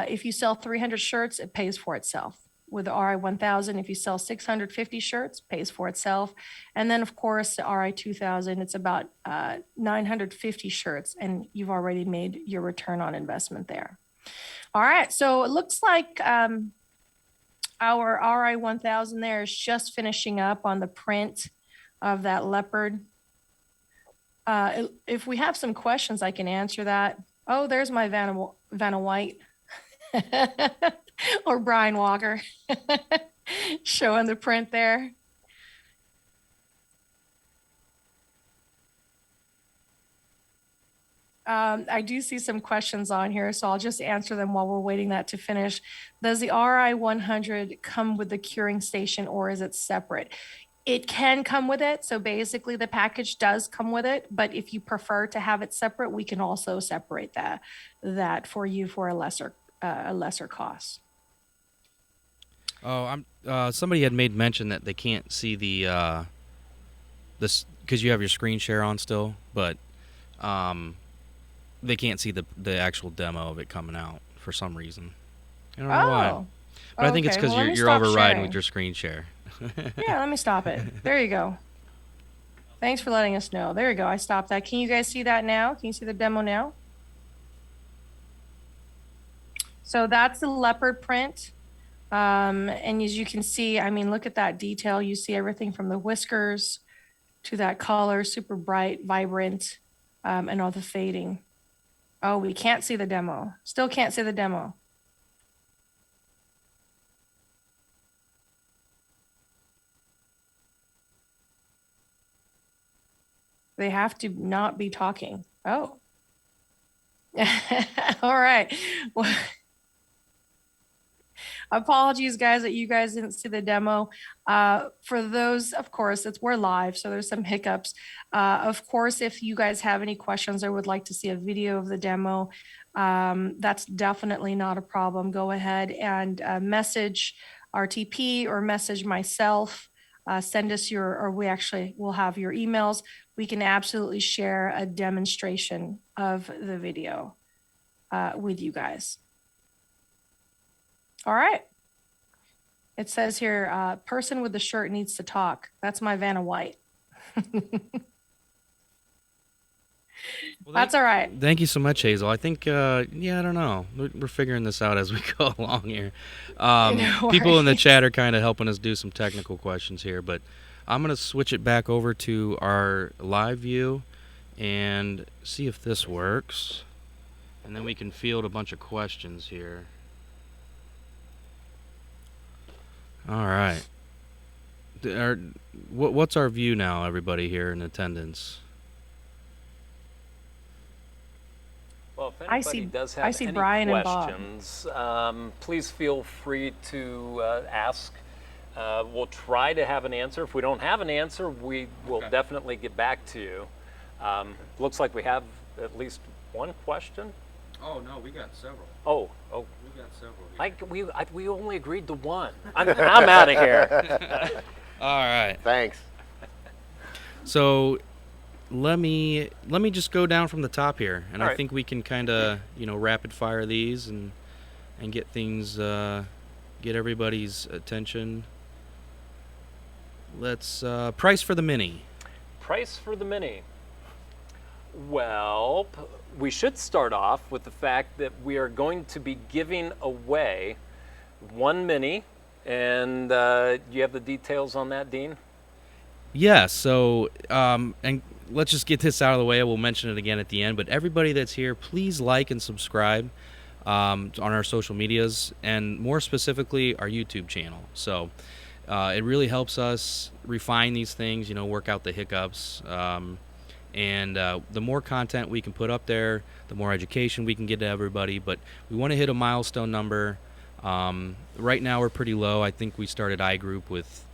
S4: if you sell 300 shirts, it pays for itself. With the Ri1000, if you sell 650 shirts, pays for itself. And then of course, the Ri2000, it's about 950 shirts, and you've already made your return on investment there. All right, so it looks like our Ri1000 there is just finishing up on the print of that leopard. If we have some questions, I can answer that. Oh, there's my Vanna White or Brian Walker showing the print there. I do see some questions on here, so I'll just answer them while we're waiting that to finish. Does the Ri100 come with the curing station, or is it separate? It can come with it. So basically the package does come with it, but if you prefer to have it separate, we can also separate that for you for a lesser cost.
S3: Oh, somebody had made mention that they can't see the this because you have your screen share on still, but they can't see the actual demo of it coming out for some reason. I don't know why. But I think it's because you're overriding with your screen share.
S4: Yeah, let me stop it. There you go. Thanks for letting us know. There you go. I stopped that. Can you guys see that now? Can you see the demo now? So that's the leopard print. And as you can see, I mean, look at that detail. You see everything from the whiskers to that color, super bright, vibrant, and all the fading. Oh, we can't see the demo. Still can't see the demo. They have to not be talking. Oh. All right. Well, apologies, guys, that you guys didn't see the demo. For those, of course, we're live, so there's some hiccups. Of course, if you guys have any questions or would like to see a video of the demo, that's definitely not a problem. Go ahead and message RTP or message myself. Send us we'll have your emails. We can absolutely share a demonstration of the video with you guys. All right. It says here, person with the shirt needs to talk. That's my Vanna White. Well, that's all right.
S3: Thank you so much, Hazel. I think, I don't know. We're figuring this out as we go along here. People in the chat are kind of helping us do some technical questions here, but I'm going to switch it back over to our live view and see if this works. And then we can field a bunch of questions here. All right. What's our view now, everybody here in attendance?
S1: Well, if anybody does have
S4: I see
S1: any
S4: Brian and Bob.
S1: questions, please feel free to ask. We'll try to have an answer. If we don't have an answer, we will definitely get back to you. Looks like we have at least one question.
S3: Oh no, we got several.
S1: Oh,
S3: We got several.
S1: we only agreed to one. I'm out of here.
S3: All right.
S2: Thanks.
S3: So let me just go down from the top here, and
S1: All
S3: I
S1: right.
S3: think we can kind of rapid fire these and get things get everybody's attention. Let's price for the Mini.
S1: Price for the Mini. Well, we should start off with the fact that we are going to be giving away one Mini, and do you have the details on that, Dean?
S3: Yeah, so, and let's just get this out of the way. We'll mention it again at the end, but everybody that's here, please like and subscribe on our social medias, and more specifically, our YouTube channel. So it really helps us refine these things, work out the hiccups. And the more content we can put up there, the more education we can get to everybody. But we want to hit a milestone number. Right now, we're pretty low. I think we started iGroup with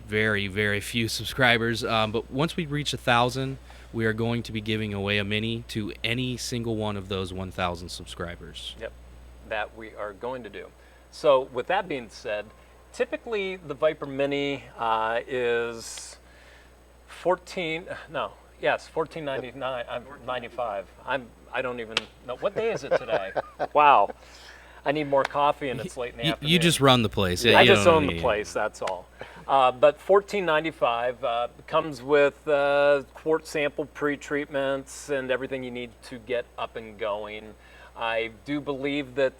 S3: very, very few subscribers. But once we reach 1,000, we are going to be giving away a Mini to any single one of those 1,000 subscribers.
S1: Yep, that we are going to do. So with that being said, typically the Viper Mini is $14.99. I'm 95. I don't even know what day is it today. Wow, I need more coffee and it's late in the afternoon.
S3: You just run the place. Yeah,
S1: I
S3: you
S1: just
S3: don't
S1: own the
S3: need-
S1: place. That's all. But $14.95 comes with quart sample pre-treatments and everything you need to get up and going. I do believe that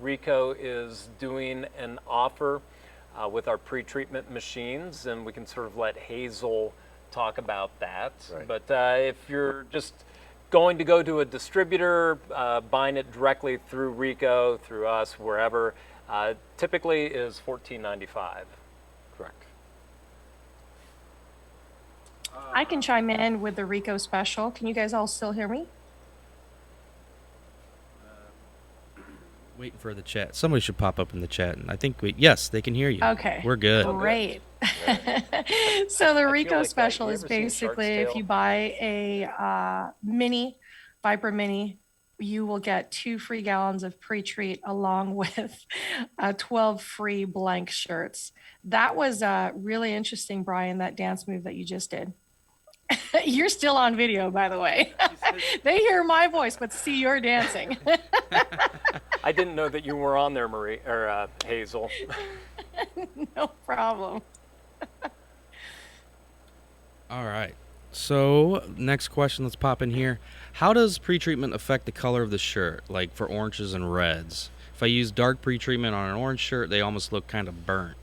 S1: Ricoh is doing an offer with our pre-treatment machines, and we can sort of let Hazel talk about that.
S2: Right.
S1: But if you're just going to go to a distributor, buying it directly through Ricoh, through us, wherever, typically is $14.95.
S2: Correct.
S4: I can chime in with the Ricoh Special. Can you guys all still hear me?
S3: Waiting for the chat. Somebody should pop up in the chat, and I think yes, they can hear you.
S4: Okay.
S3: We're good.
S4: Great. So the
S1: feel
S4: Ricoh
S1: like that.
S4: Special
S1: You
S4: is
S1: ever seen Shark's
S4: basically if
S1: Tale?
S4: you buy a mini, Viper Mini, you will get 2 free gallons of pre-treat along with 12 free blank shirts. That was really interesting, Brian, that dance move that you just did. You're still on video, by the way. They hear my voice, but see you're dancing.
S1: I didn't know that you were on there, Marie or Hazel.
S4: No problem.
S3: All right. So next question, let's pop in here. How does pretreatment affect the color of the shirt, like for oranges and reds? If I use dark pretreatment on an orange shirt, they almost look kind of burnt.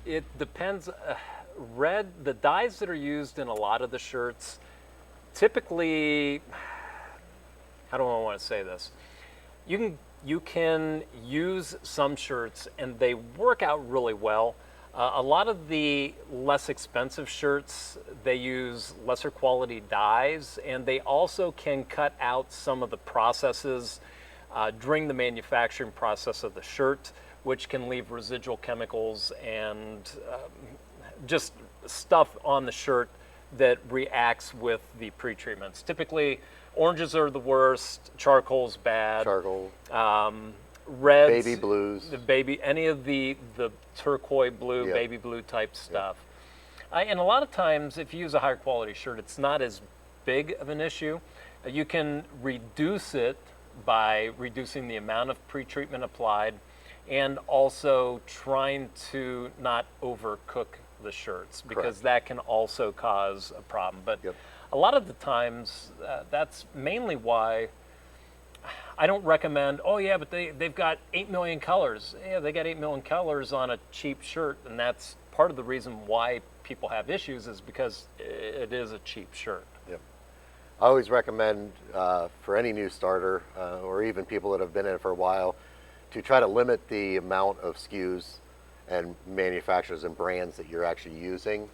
S1: It depends. The dyes that are used in a lot of the shirts, typically, how do I want to say this? You can use some shirts and they work out really well. A lot of the less expensive shirts, they use lesser quality dyes, and they also can cut out some of the processes during the manufacturing process of the shirt, which can leave residual chemicals and just stuff on the shirt that reacts with the pre-treatments. Typically, oranges are the worst, charcoal's bad.
S2: Charcoal.
S1: Reds,
S2: Baby blues.
S1: any of the turquoise blue,
S2: Yep.
S1: baby blue type stuff. And a lot of times, if you use a higher quality shirt, it's not as big of an issue. You can reduce it by reducing the amount of pre-treatment applied and also trying to not overcook the shirts, because
S2: Correct.
S1: that can also cause a problem. But
S2: Yep.
S1: a lot of the times, that's mainly why I don't recommend, oh yeah, but they've got 8 million colors. Yeah, they got 8 million colors on a cheap shirt, and that's part of the reason why people have issues, is because it is a cheap shirt.
S2: Yep. I always recommend for any new starter or even people that have been in it for a while to try to limit the amount of SKUs and manufacturers and brands that you're actually using.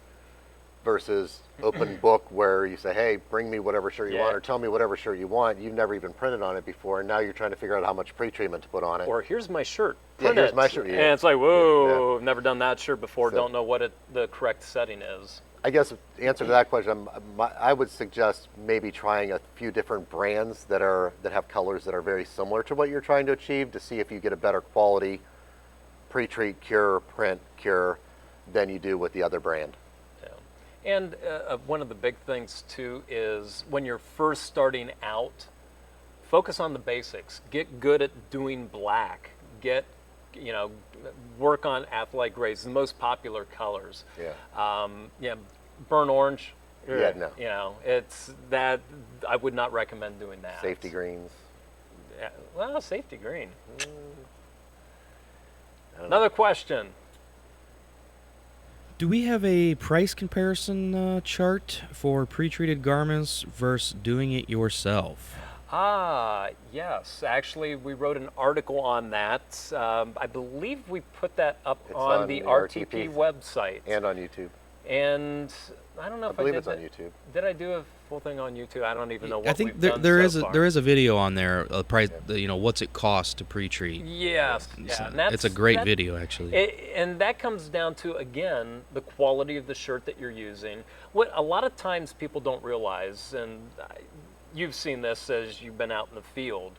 S2: versus open book where you say, hey, bring me whatever shirt you
S1: Yeah.
S2: want, or tell me whatever shirt you want. You've never even printed on it before, and now you're trying to figure out how much pre-treatment to put on it.
S1: Or here's my shirt.
S2: Yeah,
S1: Print
S2: here's
S1: it.
S2: my shirt, yeah.
S1: And it's like, whoa, never done that shirt before.
S2: So-
S1: Don't know what the correct setting is.
S2: I guess the answer to that question, I would suggest maybe trying a few different brands that have colors that are very similar to what you're trying to achieve to see if you get a better quality pre-treat, cure, print, cure than you do with the other brand.
S1: Yeah. And one of the big things too is when you're first starting out, focus on the basics. Get good at doing black. Work on athletic grays, the most popular colors.
S2: Yeah.
S1: Burnt orange.
S2: Yeah, no.
S1: It's that I would not recommend doing that.
S2: Safety greens.
S1: Yeah, well, safety green. Another question.
S3: Do we have a price comparison chart for pre-treated garments versus doing it yourself?
S1: Yes. Actually, we wrote an article on that. I believe we put that up
S2: It's
S1: on the RTP website.
S2: And on YouTube.
S1: And I don't know if I
S2: believe
S1: did
S2: it's on
S1: that.
S2: YouTube.
S1: Did I do a full thing on YouTube? I don't even know what
S3: I think
S1: we've
S3: there,
S1: done
S3: there
S1: so
S3: is
S1: far.
S3: there is a video on there. A price, what's it cost to pre-treat?
S1: Yes. Yeah. And
S3: It's a great video, actually.
S1: And that comes down to, again, the quality of the shirt that you're using. What a lot of times people don't realize, and you've seen this as you've been out in the field.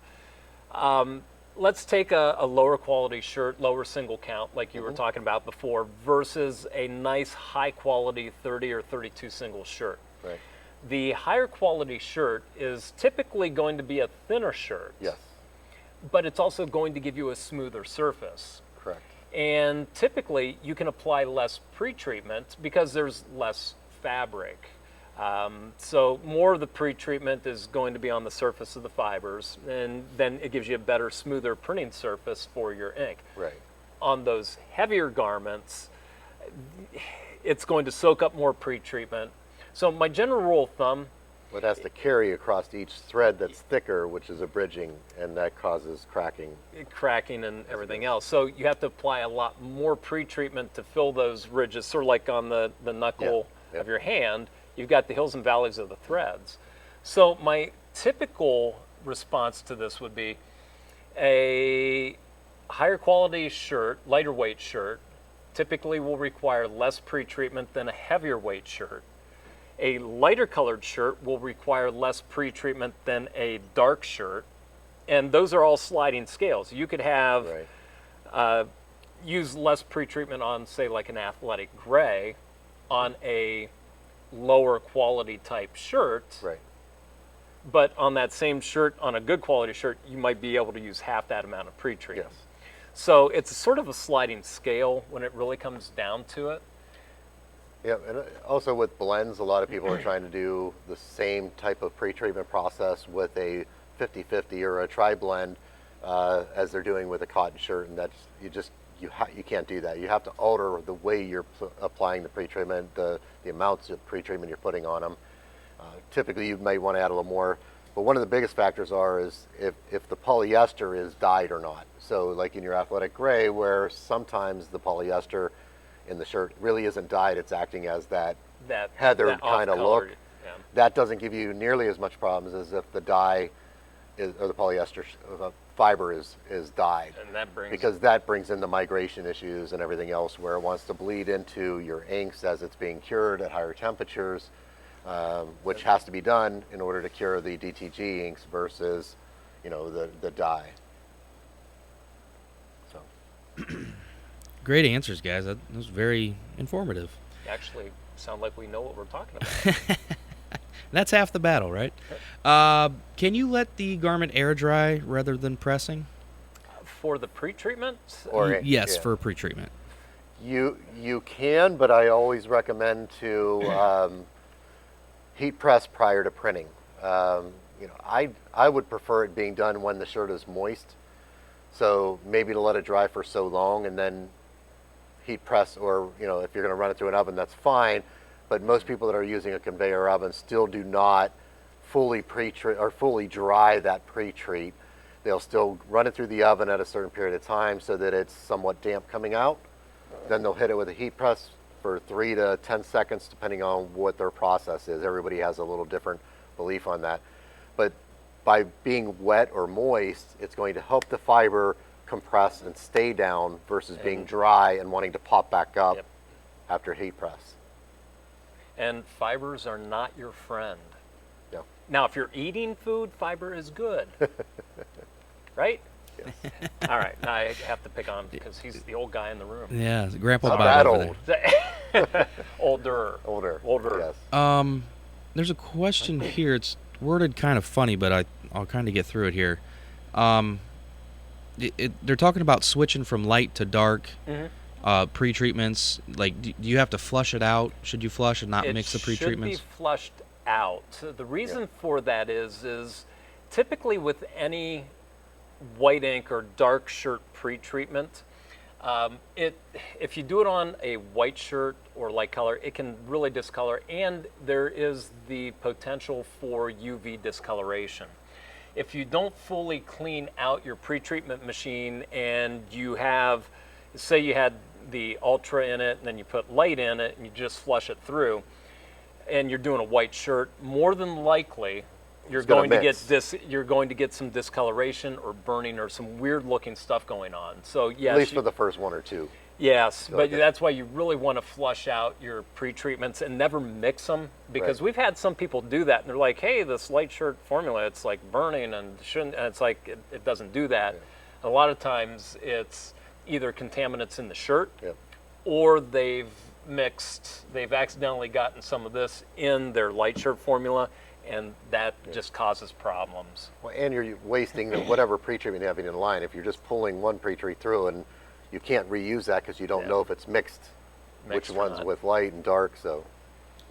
S1: Let's take a lower quality shirt, lower single count, like you were talking about before, versus a nice high quality 30 or 32 single shirt.
S2: Right.
S1: The higher quality shirt is typically going to be a thinner shirt.
S2: Yes.
S1: But it's also going to give you a smoother surface.
S2: Correct.
S1: And typically you can apply less pre-treatment because there's less fabric. So more of the pre-treatment is going to be on the surface of the fibers, and then it gives you a better, smoother printing surface for your ink.
S2: Right.
S1: On those heavier garments, it's going to soak up more pre-treatment. So my general rule of thumb,
S2: It has to carry across each thread that's thicker, which is a bridging, and that causes cracking.
S1: cracking and everything else. So you have to apply a lot more pre-treatment to fill those ridges, sort of like on the knuckle
S2: Yeah.
S1: of your hand. You've got the hills and valleys of the threads. So my typical response to this would be a higher quality shirt, lighter weight shirt, typically will require less pre-treatment than a heavier weight shirt. A lighter colored shirt will require less pre-treatment than a dark shirt. And those are all sliding scales. You could have
S2: Right.
S1: use less pre-treatment on, say, like an athletic gray on a lower quality type shirt.
S2: Right.
S1: But on that same shirt, on a good quality shirt, you might be able to use half that amount of pre-treatment.
S2: Yes.
S1: So it's sort of a sliding scale when it really comes down to it.
S2: Yeah, and also with blends, a lot of people are trying to do the same type of pre-treatment process with a 50-50 or a tri-blend as they're doing with a cotton shirt, and that's you can't do that. You have to alter the way you're applying the pre-treatment, the amounts of pre-treatment you're putting on them. Typically, you might want to add a little more, but one of the biggest factors is if the polyester is dyed or not. So, like in your athletic gray, where sometimes the polyester in the shirt really isn't dyed, it's acting as that heathered kind of look.
S1: Yeah.
S2: That doesn't give you nearly as much problems as if the dye or the polyester fiber is dyed.
S1: And that brings
S2: Because that brings in the migration issues and everything else where it wants to bleed into your inks as it's being cured at higher temperatures, which has to be done in order to cure the DTG inks versus, the dye. So.
S3: Great answers, guys. That was very informative.
S1: actually sound like we know what we're talking about.
S3: That's half the battle, right? Can you let the garment air dry rather than pressing?
S1: For the pre-treatment,
S3: Yes,
S2: yeah.
S3: for pre-treatment.
S2: You can, but I always recommend to heat press prior to printing. I would prefer it being done when the shirt is moist. So maybe to let it dry for so long and then heat press, or if you're going to run it through an oven, that's fine. But most people that are using a conveyor oven still do not fully pre-treat or fully dry that pre-treat. They'll still run it through the oven at a certain period of time so that it's somewhat damp coming out. Then they'll hit it with a heat press for 3 to 10 seconds, depending on what their process is. Everybody has a little different belief on that. But by being wet or moist, it's going to help the fiber compress and stay down versus being dry and wanting to pop back up after heat press.
S1: And fibers are not your friend.
S2: Yeah.
S1: Now, if you're eating food, fiber is good. Right?
S2: Yes.
S1: All right. Now I have to pick on him because he's the old guy in the room.
S3: Yeah, Grandpa
S2: Not
S3: Bob
S2: that
S3: over there.
S2: old.
S1: Older.
S2: Older. Yes.
S3: There's a question here. It's worded kind of funny, but I'll kind of get through it here. They're talking about switching from light to dark pre-treatments. Like, do you have to flush it out? Should you flush and not mix the pre-treatments?
S1: It should be flushed out. The reason for that is typically with any white ink or dark shirt pre-treatment, if you do it on a white shirt or light color, it can really discolor, and there is the potential for UV discoloration. If you don't fully clean out your pre-treatment machine and you have, say you had the ultra in it and then you put light in it and you just flush it through, and you're doing a white shirt, more than likely you're going to get some discoloration or burning or some weird looking stuff going on. So yes,
S2: at least for the first one or two.
S1: Yes, but that's why you really want to flush out your pre-treatments and never mix them, because we've had some people do that and they're like, hey, this light shirt formula, it's like burning and shouldn't, and it's like it doesn't do that. A lot of times it's either contaminants in the shirt or they've accidentally gotten some of this in their light shirt formula, and that just causes problems.
S2: Well, and you're wasting whatever pre-treatment you have in line. If you're just pulling one pre-treat through and you can't reuse that because you don't know if it's mixed which one's with light and dark. So,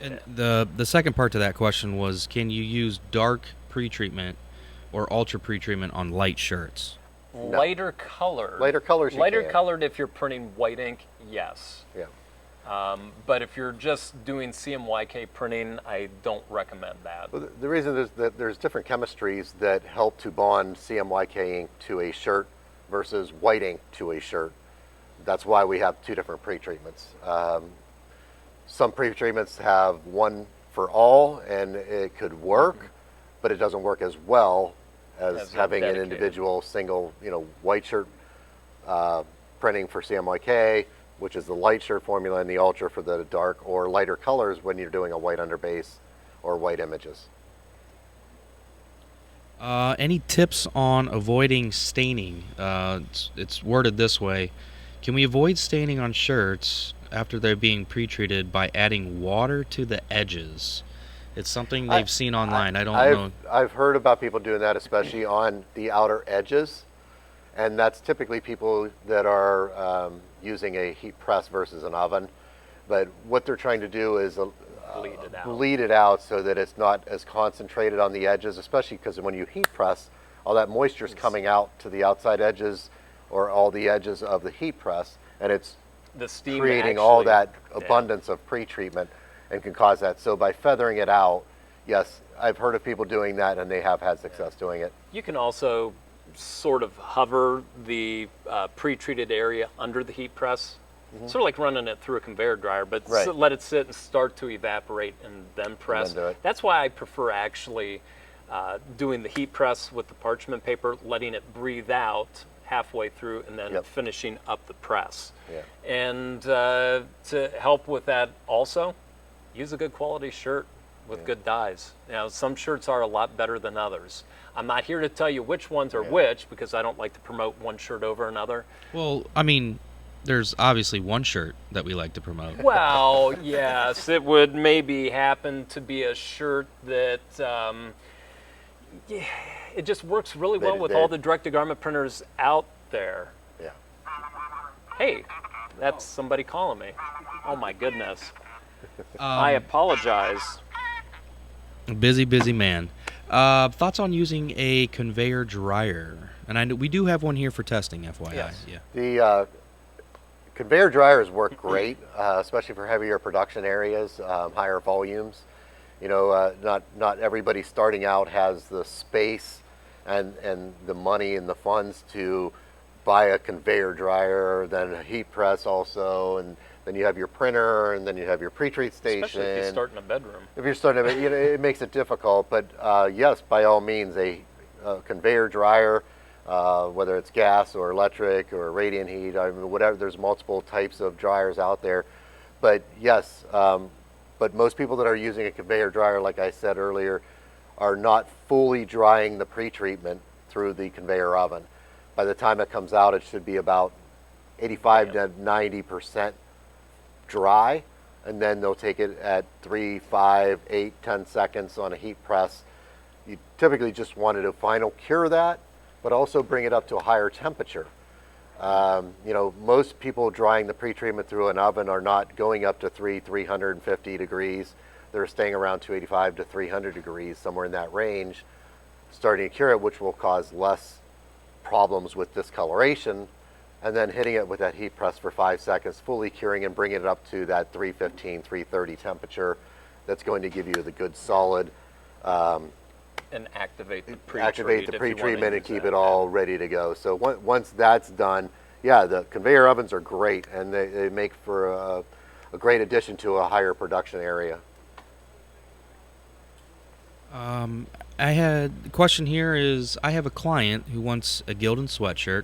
S3: and the second part to that question was, can you use dark pre-treatment or ultra pre-treatment on light shirts?
S2: No.
S1: Lighter color.
S2: Lighter colors you
S1: Lighter
S2: can.
S1: colored if you're printing white ink, yes.
S2: Yeah.
S1: But if you're just doing CMYK printing, I don't recommend that.
S2: Well, the reason is that there's different chemistries that help to bond CMYK ink to a shirt versus white ink to a shirt. That's why we have two different pre-treatments. Some pre-treatments have one for all, and it could work, but it doesn't work as well as having an individual single, white shirt printing for CMYK, which is the light shirt formula, and the ultra for the dark or lighter colors when you're doing a white underbase or white images.
S3: Any tips on avoiding staining? It's worded this way. Can we avoid staining on shirts after they're being pre-treated by adding water to the edges? It's something they've seen online. I don't know.
S2: I've heard about people doing that, especially on the outer edges. And that's typically people that are using a heat press versus an oven. But what they're trying to do is bleed it out so that it's not as concentrated on the edges, especially because when you heat press, all that moisture is coming out to the outside edges or all the edges of the heat press, and it's
S1: the steam
S2: creating all that abundance of pre-treatment and can cause that. So by feathering it out, yes, I've heard of people doing that and they have had success doing it.
S1: You can also sort of hover the pre-treated area under the heat press, sort of like running it through a conveyor dryer, but let it sit and start to evaporate and then press.
S2: And then do it.
S1: That's why I prefer actually doing the heat press with the parchment paper, letting it breathe out halfway through, and then finishing up the press. And to help with that also, use a good quality shirt with good dyes. Now, some shirts are a lot better than others. I'm not here to tell you which ones are which, because I don't like to promote one shirt over another.
S3: Well, I mean, there's obviously one shirt that we like to promote.
S1: Well, yes, it would maybe happen to be a shirt that it just works really well with all the direct-to-garment printers out there.
S2: Yeah.
S1: Hey, that's somebody calling me. Oh my goodness. I apologize.
S3: Busy man. Thoughts on using a conveyor dryer? And I know we do have one here for testing, FYI.
S1: Yes.
S3: Yeah.
S2: The conveyor dryers work great, especially for heavier production areas, higher volumes. Not everybody starting out has the space and the money and the funds to buy a conveyor dryer, then a heat press also, and then you have your printer, and then you have your pre-treat station.
S1: Especially if you start in a bedroom.
S2: If you're starting, it makes it difficult. But yes, by all means, a conveyor dryer, whether it's gas or electric or radiant heat, I mean, whatever. There's multiple types of dryers out there. But yes, but most people that are using a conveyor dryer, like I said earlier, are not fully drying the pre-treatment through the conveyor oven. By the time it comes out, it should be about 85 to 90% dry, and then they'll take it at 3, 5, 8, 10 seconds on a heat press. You typically just wanted to final cure that, but also bring it up to a higher temperature. Most people drying the pre-treatment through an oven are not going up to 350 degrees. They're staying around 285 to 300 degrees, somewhere in that range, starting to cure it, which will cause less problems with discoloration, and then hitting it with that heat press for 5 seconds, fully curing and bringing it up to that 315, 330 temperature. That's going to give you the good solid,
S1: And activate the
S2: pre-treatment and keep it all ready to go. So once that's done, yeah, the conveyor ovens are great, and they make for a great addition to a higher production area.
S3: I had the question here is, I have a client who wants a Gildan sweatshirt.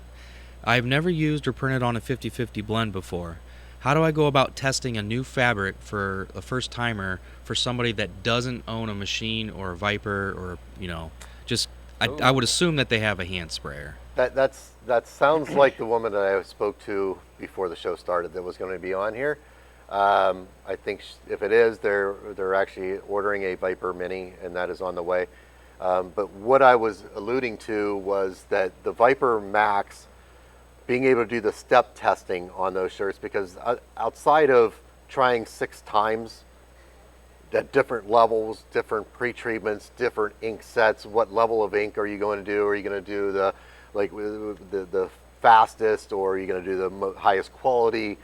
S3: I've never used or printed on a 50-50 blend before. How do I go about testing a new fabric for a first timer for somebody that doesn't own a machine or a Viper, or I would assume that they have a hand sprayer.
S2: That sounds like the woman that I spoke to before the show started that was going to be on here. I think if it is, they're actually ordering a Viper Mini, and that is on the way. But what I was alluding to was that the Viper Max, being able to do the step testing on those shirts, because outside of trying 6 times at different levels, different pre-treatments, different ink sets, what level of ink are you going to do? Are you going to do the fastest, or are you going to do the highest quality?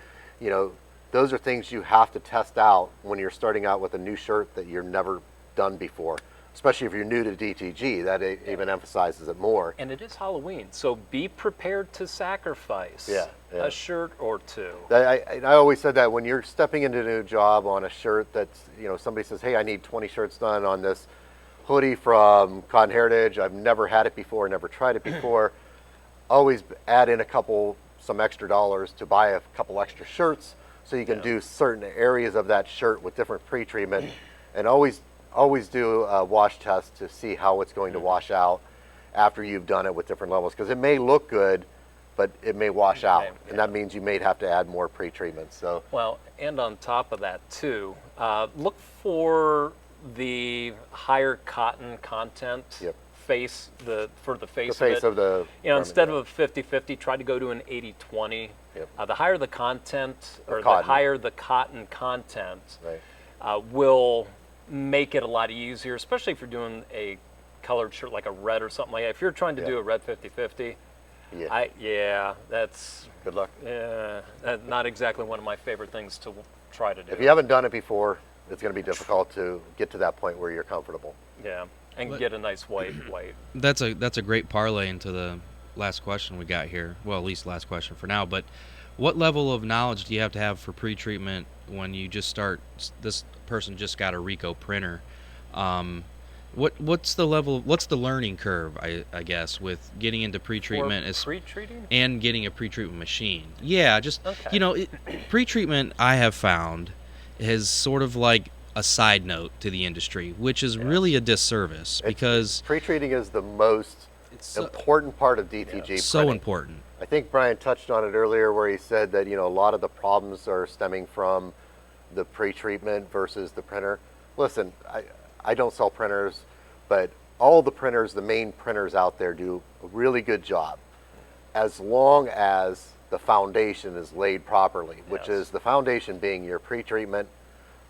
S2: Those are things you have to test out when you're starting out with a new shirt that you've never done before, especially if you're new to DTG. That even emphasizes it more.
S1: And it is Halloween, so be prepared to sacrifice a shirt or two.
S2: I always said that when you're stepping into a new job on a shirt that's, somebody says, hey, I need 20 shirts done on this hoodie from Cotton Heritage. I've never had it before, never tried it before. Always add in some extra dollars to buy a couple extra shirts, so you can do certain areas of that shirt with different pre-treatment, and always do a wash test to see how it's going to wash out after you've done it with different levels, because it may look good, but it may wash out, and that means you may have to add more pre-treatment. So
S1: and on top of that too, look for the higher cotton content. For the face of the instead of a 50-50, try to go to an 80-20. The higher the content, or the higher the cotton content, will make it a lot easier, especially if you're doing a colored shirt like a red or something like that. If you're trying to do a red 50-50, that's
S2: good luck.
S1: That's not exactly one of my favorite things to try to do.
S2: If you haven't done it before, it's going to be difficult to get to that point where you're comfortable.
S1: And get a nice white.
S3: That's a great parlay into the last question we got here. Well, at least last question for now. But what level of knowledge do you have to have for pre-treatment when you just start? This person just got a Ricoh printer. What's the level? What's the learning curve? I guess with getting into pre-treatment
S1: pre-treating
S3: and getting a pre-treatment machine. Yeah, just pre-treatment I have found is sort of like a side note to the industry, which is really a disservice, because
S2: pre-treating is the most important part of DTG.
S3: So
S2: printing.
S3: important.
S2: I think Brian touched on it earlier, where he said that a lot of the problems are stemming from the pre-treatment versus the printer. Listen, I don't sell printers, but all the printers, the main printers out there, do a really good job, as long as the foundation is laid properly, which is the foundation being your pre-treatment,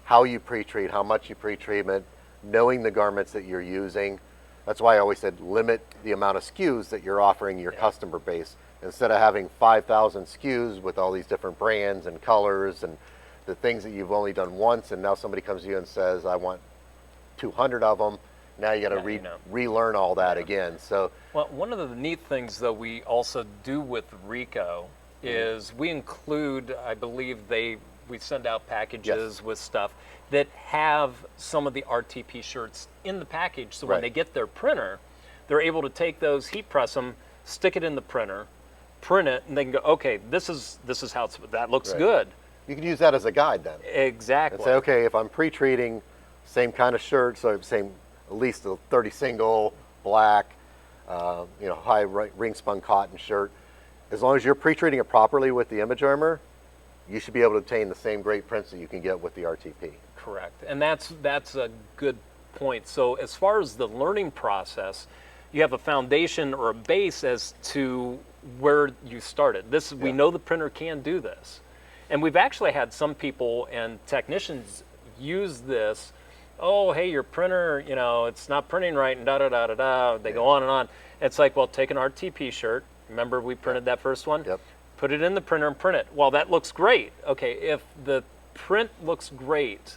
S2: how you pre-treat, how much you pre-treatment, knowing the garments that you're using. That's why I always said limit the amount of SKUs that you're offering your customer base. Instead of having 5,000 SKUs with all these different brands and colors and the things that you've only done once, and now somebody comes to you and says, I want 200 of them. Now you got to relearn all that again. So,
S1: one of the neat things that we also do with Ricoh is we include, I believe they we send out packages with stuff that have some of the RTP shirts in the package. So when they get their printer, they're able to take those, heat press them, stick it in the printer, print it, and they can go, okay, this is how that looks good.
S2: You can use that as a guide then.
S1: Exactly.
S2: And say, okay, if I'm pre-treating, same kind of shirt, so same, at least a 30 single, black, high ring spun cotton shirt. As long as you're pre-treating it properly with the image armor, you should be able to obtain the same great prints that you can get with the RTP.
S1: Correct, and that's a good point. So as far as the learning process, you have a foundation or a base as to where you started. We know the printer can do this, and we've actually had some people and technicians use this. Oh, hey, your printer, it's not printing right, and da da da da da. They go on and on. It's like, well, take an RTP shirt. Remember we printed that first one?
S2: Yep.
S1: Put it in the printer and print it. Well, that looks great. Okay, if the print looks great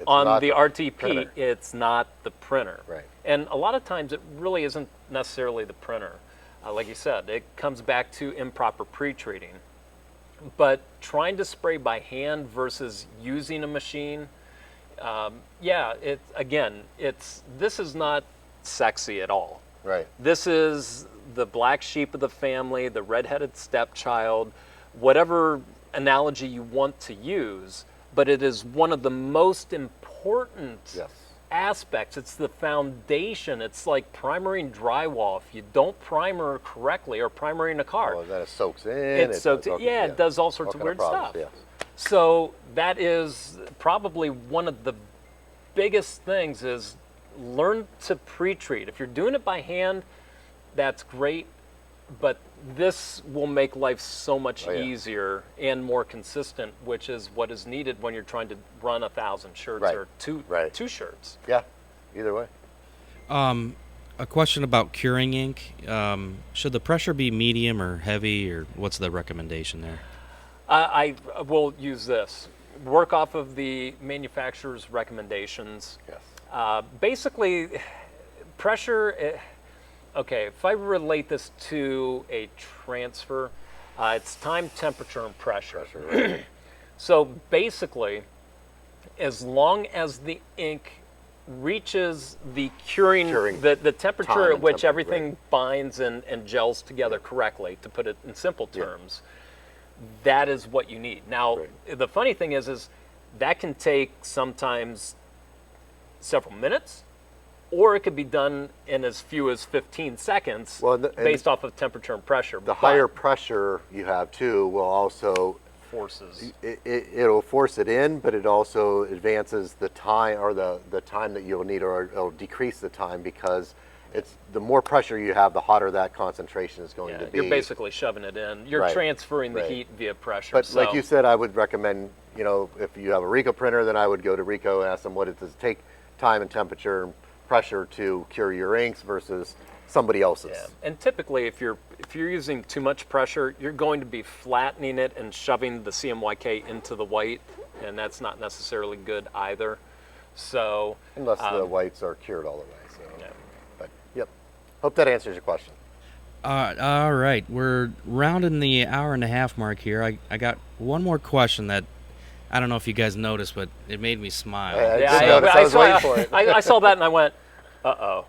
S1: on the RTP, printer. It's not the printer.
S2: Right.
S1: And a lot of times it really isn't necessarily the printer. Like you said, it comes back to improper pre-treating. But trying to spray by hand versus using a machine, this is not sexy at all.
S2: Right.
S1: This is the black sheep of the family, the redheaded stepchild, whatever analogy you want to use, but it is one of the most important aspects. It's the foundation. It's like primering drywall. If you don't primer correctly, or primering a car,
S2: then it soaks in.
S1: It does all sorts of weird stuff. Yes. So that is probably one of the biggest things is learn to pre-treat. If you're doing it by hand, that's great, but this will make life so much easier and more consistent, which is what is needed when you're trying to run 1,000 shirts or two shirts.
S2: Yeah, either way.
S3: A question about curing ink. Should the pressure be medium or heavy, or what's the recommendation there?
S1: I will use this. Work off of the manufacturer's recommendations.
S2: Yes.
S1: Basically, pressure, okay, if I relate this to a transfer, it's time, temperature, and pressure. So basically, as long as the ink reaches the curing the temperature at which everything binds and gels together correctly, to put it in simple terms, that is what you need. Now, the funny thing is that can take sometimes several minutes, or it could be done in as few as 15 seconds based off of temperature and pressure.
S2: The higher pressure you have too will also it'll force it in, but it also advances the time, or the time that you'll need, or it'll decrease the time, because it's the more pressure you have, the hotter that concentration is going to be.
S1: You're basically shoving it in. You're transferring the heat via pressure.
S2: But like you said, I would recommend, if you have a Ricoh printer, then I would go to Ricoh and ask them what it does take time and temperature and pressure to cure your inks versus somebody else's.
S1: Yeah. And typically, if you're using too much pressure, you're going to be flattening it and shoving the CMYK into the white, and that's not necessarily good either. So
S2: unless the whites are cured all the way. So. But hope that answers your question.
S3: All right, we're rounding the hour and a half mark here. I got one more question that I don't know if you guys noticed, but it made me smile.
S1: I saw that and I went, uh-oh.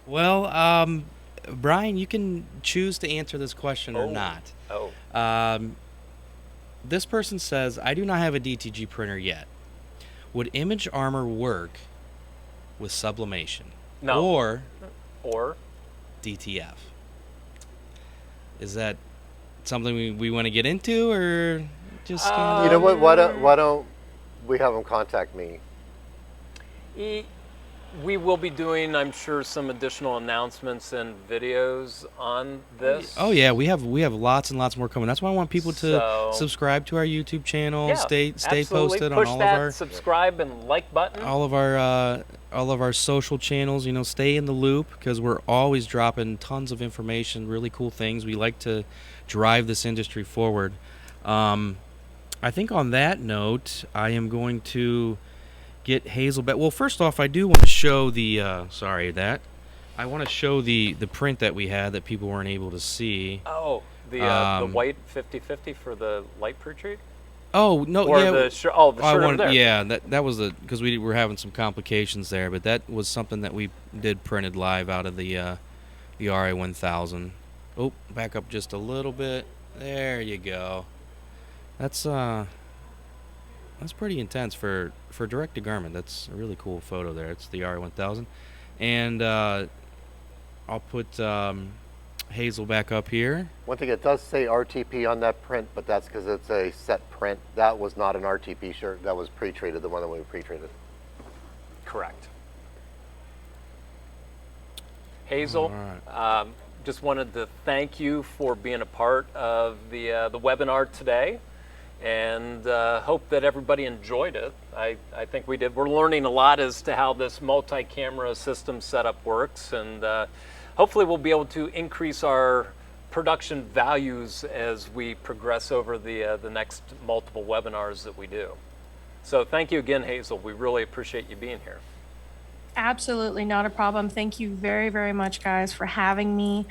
S3: Well, Brian, you can choose to answer this question or not. This person says, I do not have a DTG printer yet. Would image armor work with sublimation?
S1: No.
S3: Or DTF? Is that something we want to get into, or just kind of...
S2: You know what? Why don't we have them contact me?
S1: We will be doing, I'm sure, some additional announcements and videos on this.
S3: Oh yeah, we have lots and lots more coming. That's why I want people to subscribe to our YouTube channel. Stay posted on all of our
S1: subscribe and like button.
S3: All of our social channels. Stay in the loop, because we're always dropping tons of information, really cool things. We like to drive this industry forward. I think on that note, I am going to get Hazel back. Well, first off, I do want to show the I want to show the print that we had that people weren't able to see.
S1: Oh, the white 50/50 for the light pre-treat?
S3: Oh no,
S1: Or
S3: yeah.
S1: the shirt over there.
S3: Yeah, that was because we were having some complications there, but that was something that we did printed live out of the Ri-1000. Oh, back up just a little bit. There you go. That's pretty intense for direct to garment. That's a really cool photo there. It's the Ri-1000, and I'll put Hazel back up here.
S2: One thing, it does say RTP on that print, but that's because it's a set print. That was not an RTP shirt. That was pre-treated, the one that we pre-treated.
S1: Correct. Hazel, just wanted to thank you for being a part of the webinar today, and hope that everybody enjoyed it. I think we did. We're learning a lot as to how this multi-camera system setup works, and hopefully we'll be able to increase our production values as we progress over the next multiple webinars that we do. So thank you again, Hazel. We really appreciate you being here.
S4: Absolutely not a problem. Thank you very, very much, guys, for having me.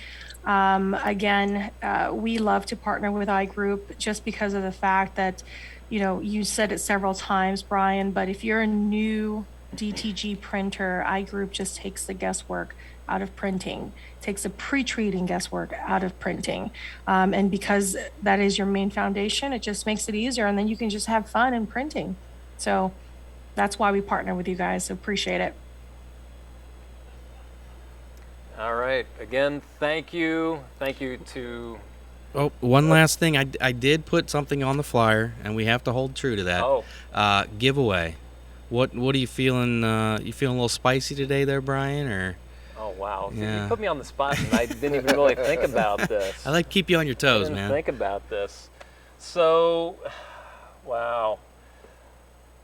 S4: Again, we love to partner with iGroup just because of the fact that, you know, you said it several times, Brian, but if you're a new DTG printer, iGroup just takes the guesswork out of printing, takes the pre-treating guesswork out of printing. And because that is your main foundation, it just makes it easier, and then you can just have fun in printing. So that's why we partner with you guys. So appreciate it.
S1: All right. Again, thank you. Thank you to...
S3: Oh, one last thing. I did put something on the flyer, and we have to hold true to that.
S1: Oh.
S3: Giveaway. What are you feeling? You feeling a little spicy today there, Brian? Or?
S1: Oh, wow.
S3: Yeah.
S1: You put me on the spot, and I didn't even really think about this.
S3: I like to keep you on your toes,
S1: I didn't
S3: man.
S1: think about this. So, wow.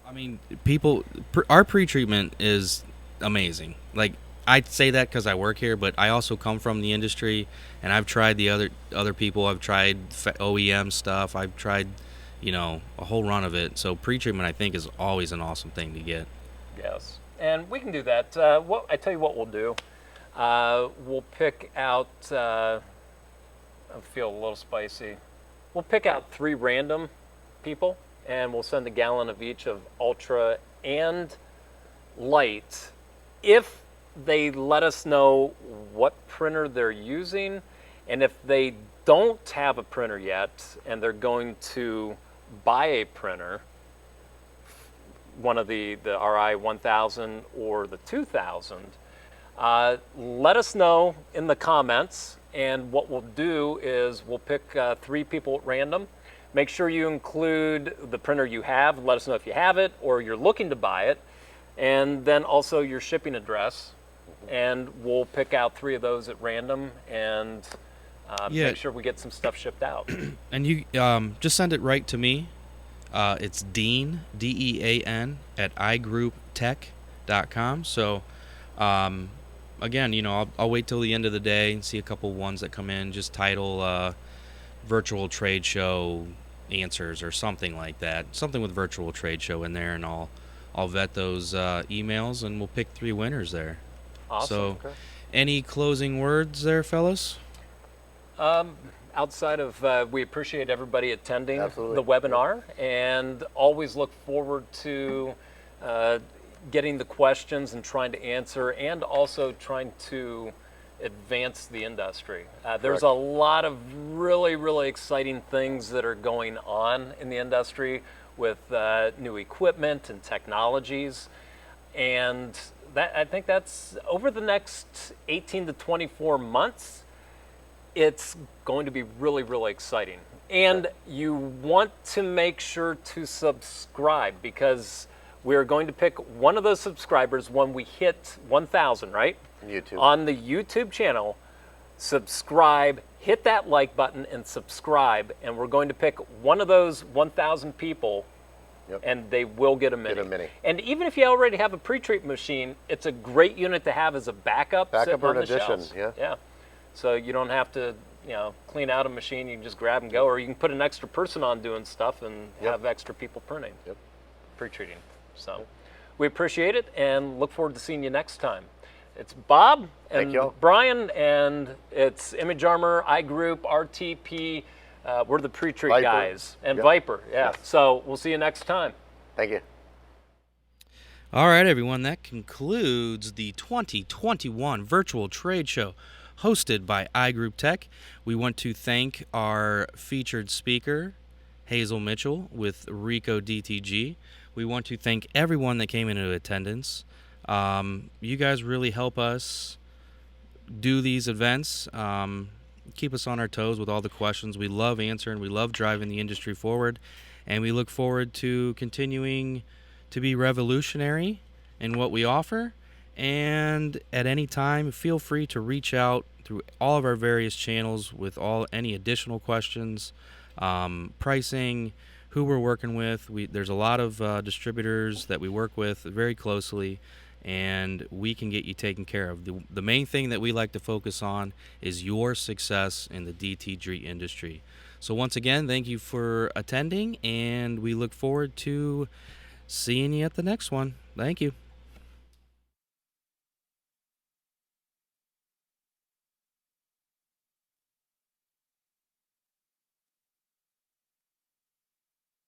S3: I mean, our pre-treatment is amazing. Like, I say that because I work here, but I also come from the industry, and I've tried the other people. I've tried OEM stuff. I've tried, you know, a whole run of it. So pre-treatment, I think, is always an awesome thing to get.
S1: Yes, and we can do that. I tell you what we'll do. We'll pick out. I feel a little spicy. We'll pick out 3 random people, and we'll send a gallon of each of Ultra and Light. If they let us know what printer they're using, and if they don't have a printer yet and they're going to buy a printer, one of the Ri-1000 or the 2000, let us know in the comments, and what we'll do is we'll pick 3 people at random. Make sure you include the printer you have. Let us know if you have it or you're looking to buy it, and then also your shipping address. And we'll pick out 3 of those at random and make sure we get some stuff shipped out.
S3: And you just send it right to me. It's Dean, DEAN, at igrouptech.com. So, again, you know, I'll wait till the end of the day and see a couple ones that come in. Just title virtual trade show answers or something like that. Something with virtual trade show in there, and I'll vet those emails, and we'll pick 3 winners there.
S1: Awesome.
S3: So, any closing words there, fellas?
S1: Outside of, we appreciate everybody attending
S2: Absolutely.
S1: the webinar, and always look forward to getting the questions and trying to answer, and also trying to advance the industry. There's a lot of really, really exciting things that are going on in the industry with new equipment and technologies, and I think that's over the next 18 to 24 months, it's going to be really, really exciting. And you want to make sure to subscribe, because we're going to pick one of those subscribers when we hit 1,000, right?
S2: YouTube.
S1: On the YouTube channel. Subscribe, hit that like button and subscribe, and we're going to pick one of those 1,000 people.
S2: Yep.
S1: And they will get a mini.
S2: Get a mini.
S1: And even if you already have a pre-treat machine, it's a great unit to have as a backup.
S2: Backup or
S1: on
S2: an
S1: the
S2: addition,
S1: shelves.
S2: yeah.
S1: Yeah. So you don't have to, you know, clean out a machine. You can just grab and go, or you can put an extra person on doing stuff and have extra people printing.
S2: Yep.
S1: Pre-treating. So we appreciate it and look forward to seeing you next time. It's Bob and
S2: Thank you all.
S1: Brian, and it's Image Armor, iGroup, RTP We're the pre-treat
S2: Viper.
S1: guys. And
S2: Yep.
S1: Viper, yeah.
S2: Yes.
S1: So we'll see you next time.
S2: Thank you.
S3: All right, everyone, that concludes the 2021 virtual trade show hosted by iGroup Tech. We want to thank our featured speaker, Hazel Mitchell with Ricoh DTG. We want to thank everyone that came into attendance. You guys really help us do these events, keep us on our toes with all the questions. We love answering. We love driving the industry forward, and we look forward to continuing to be revolutionary in what we offer. And at any time, feel free to reach out through all of our various channels with any additional questions, pricing, who we're working with. There's a lot of distributors that we work with very closely, and we can get you taken care of. The main thing that we like to focus on is your success in the DTG industry. So once again, thank you for attending, and we look forward to seeing you at the next one. Thank you.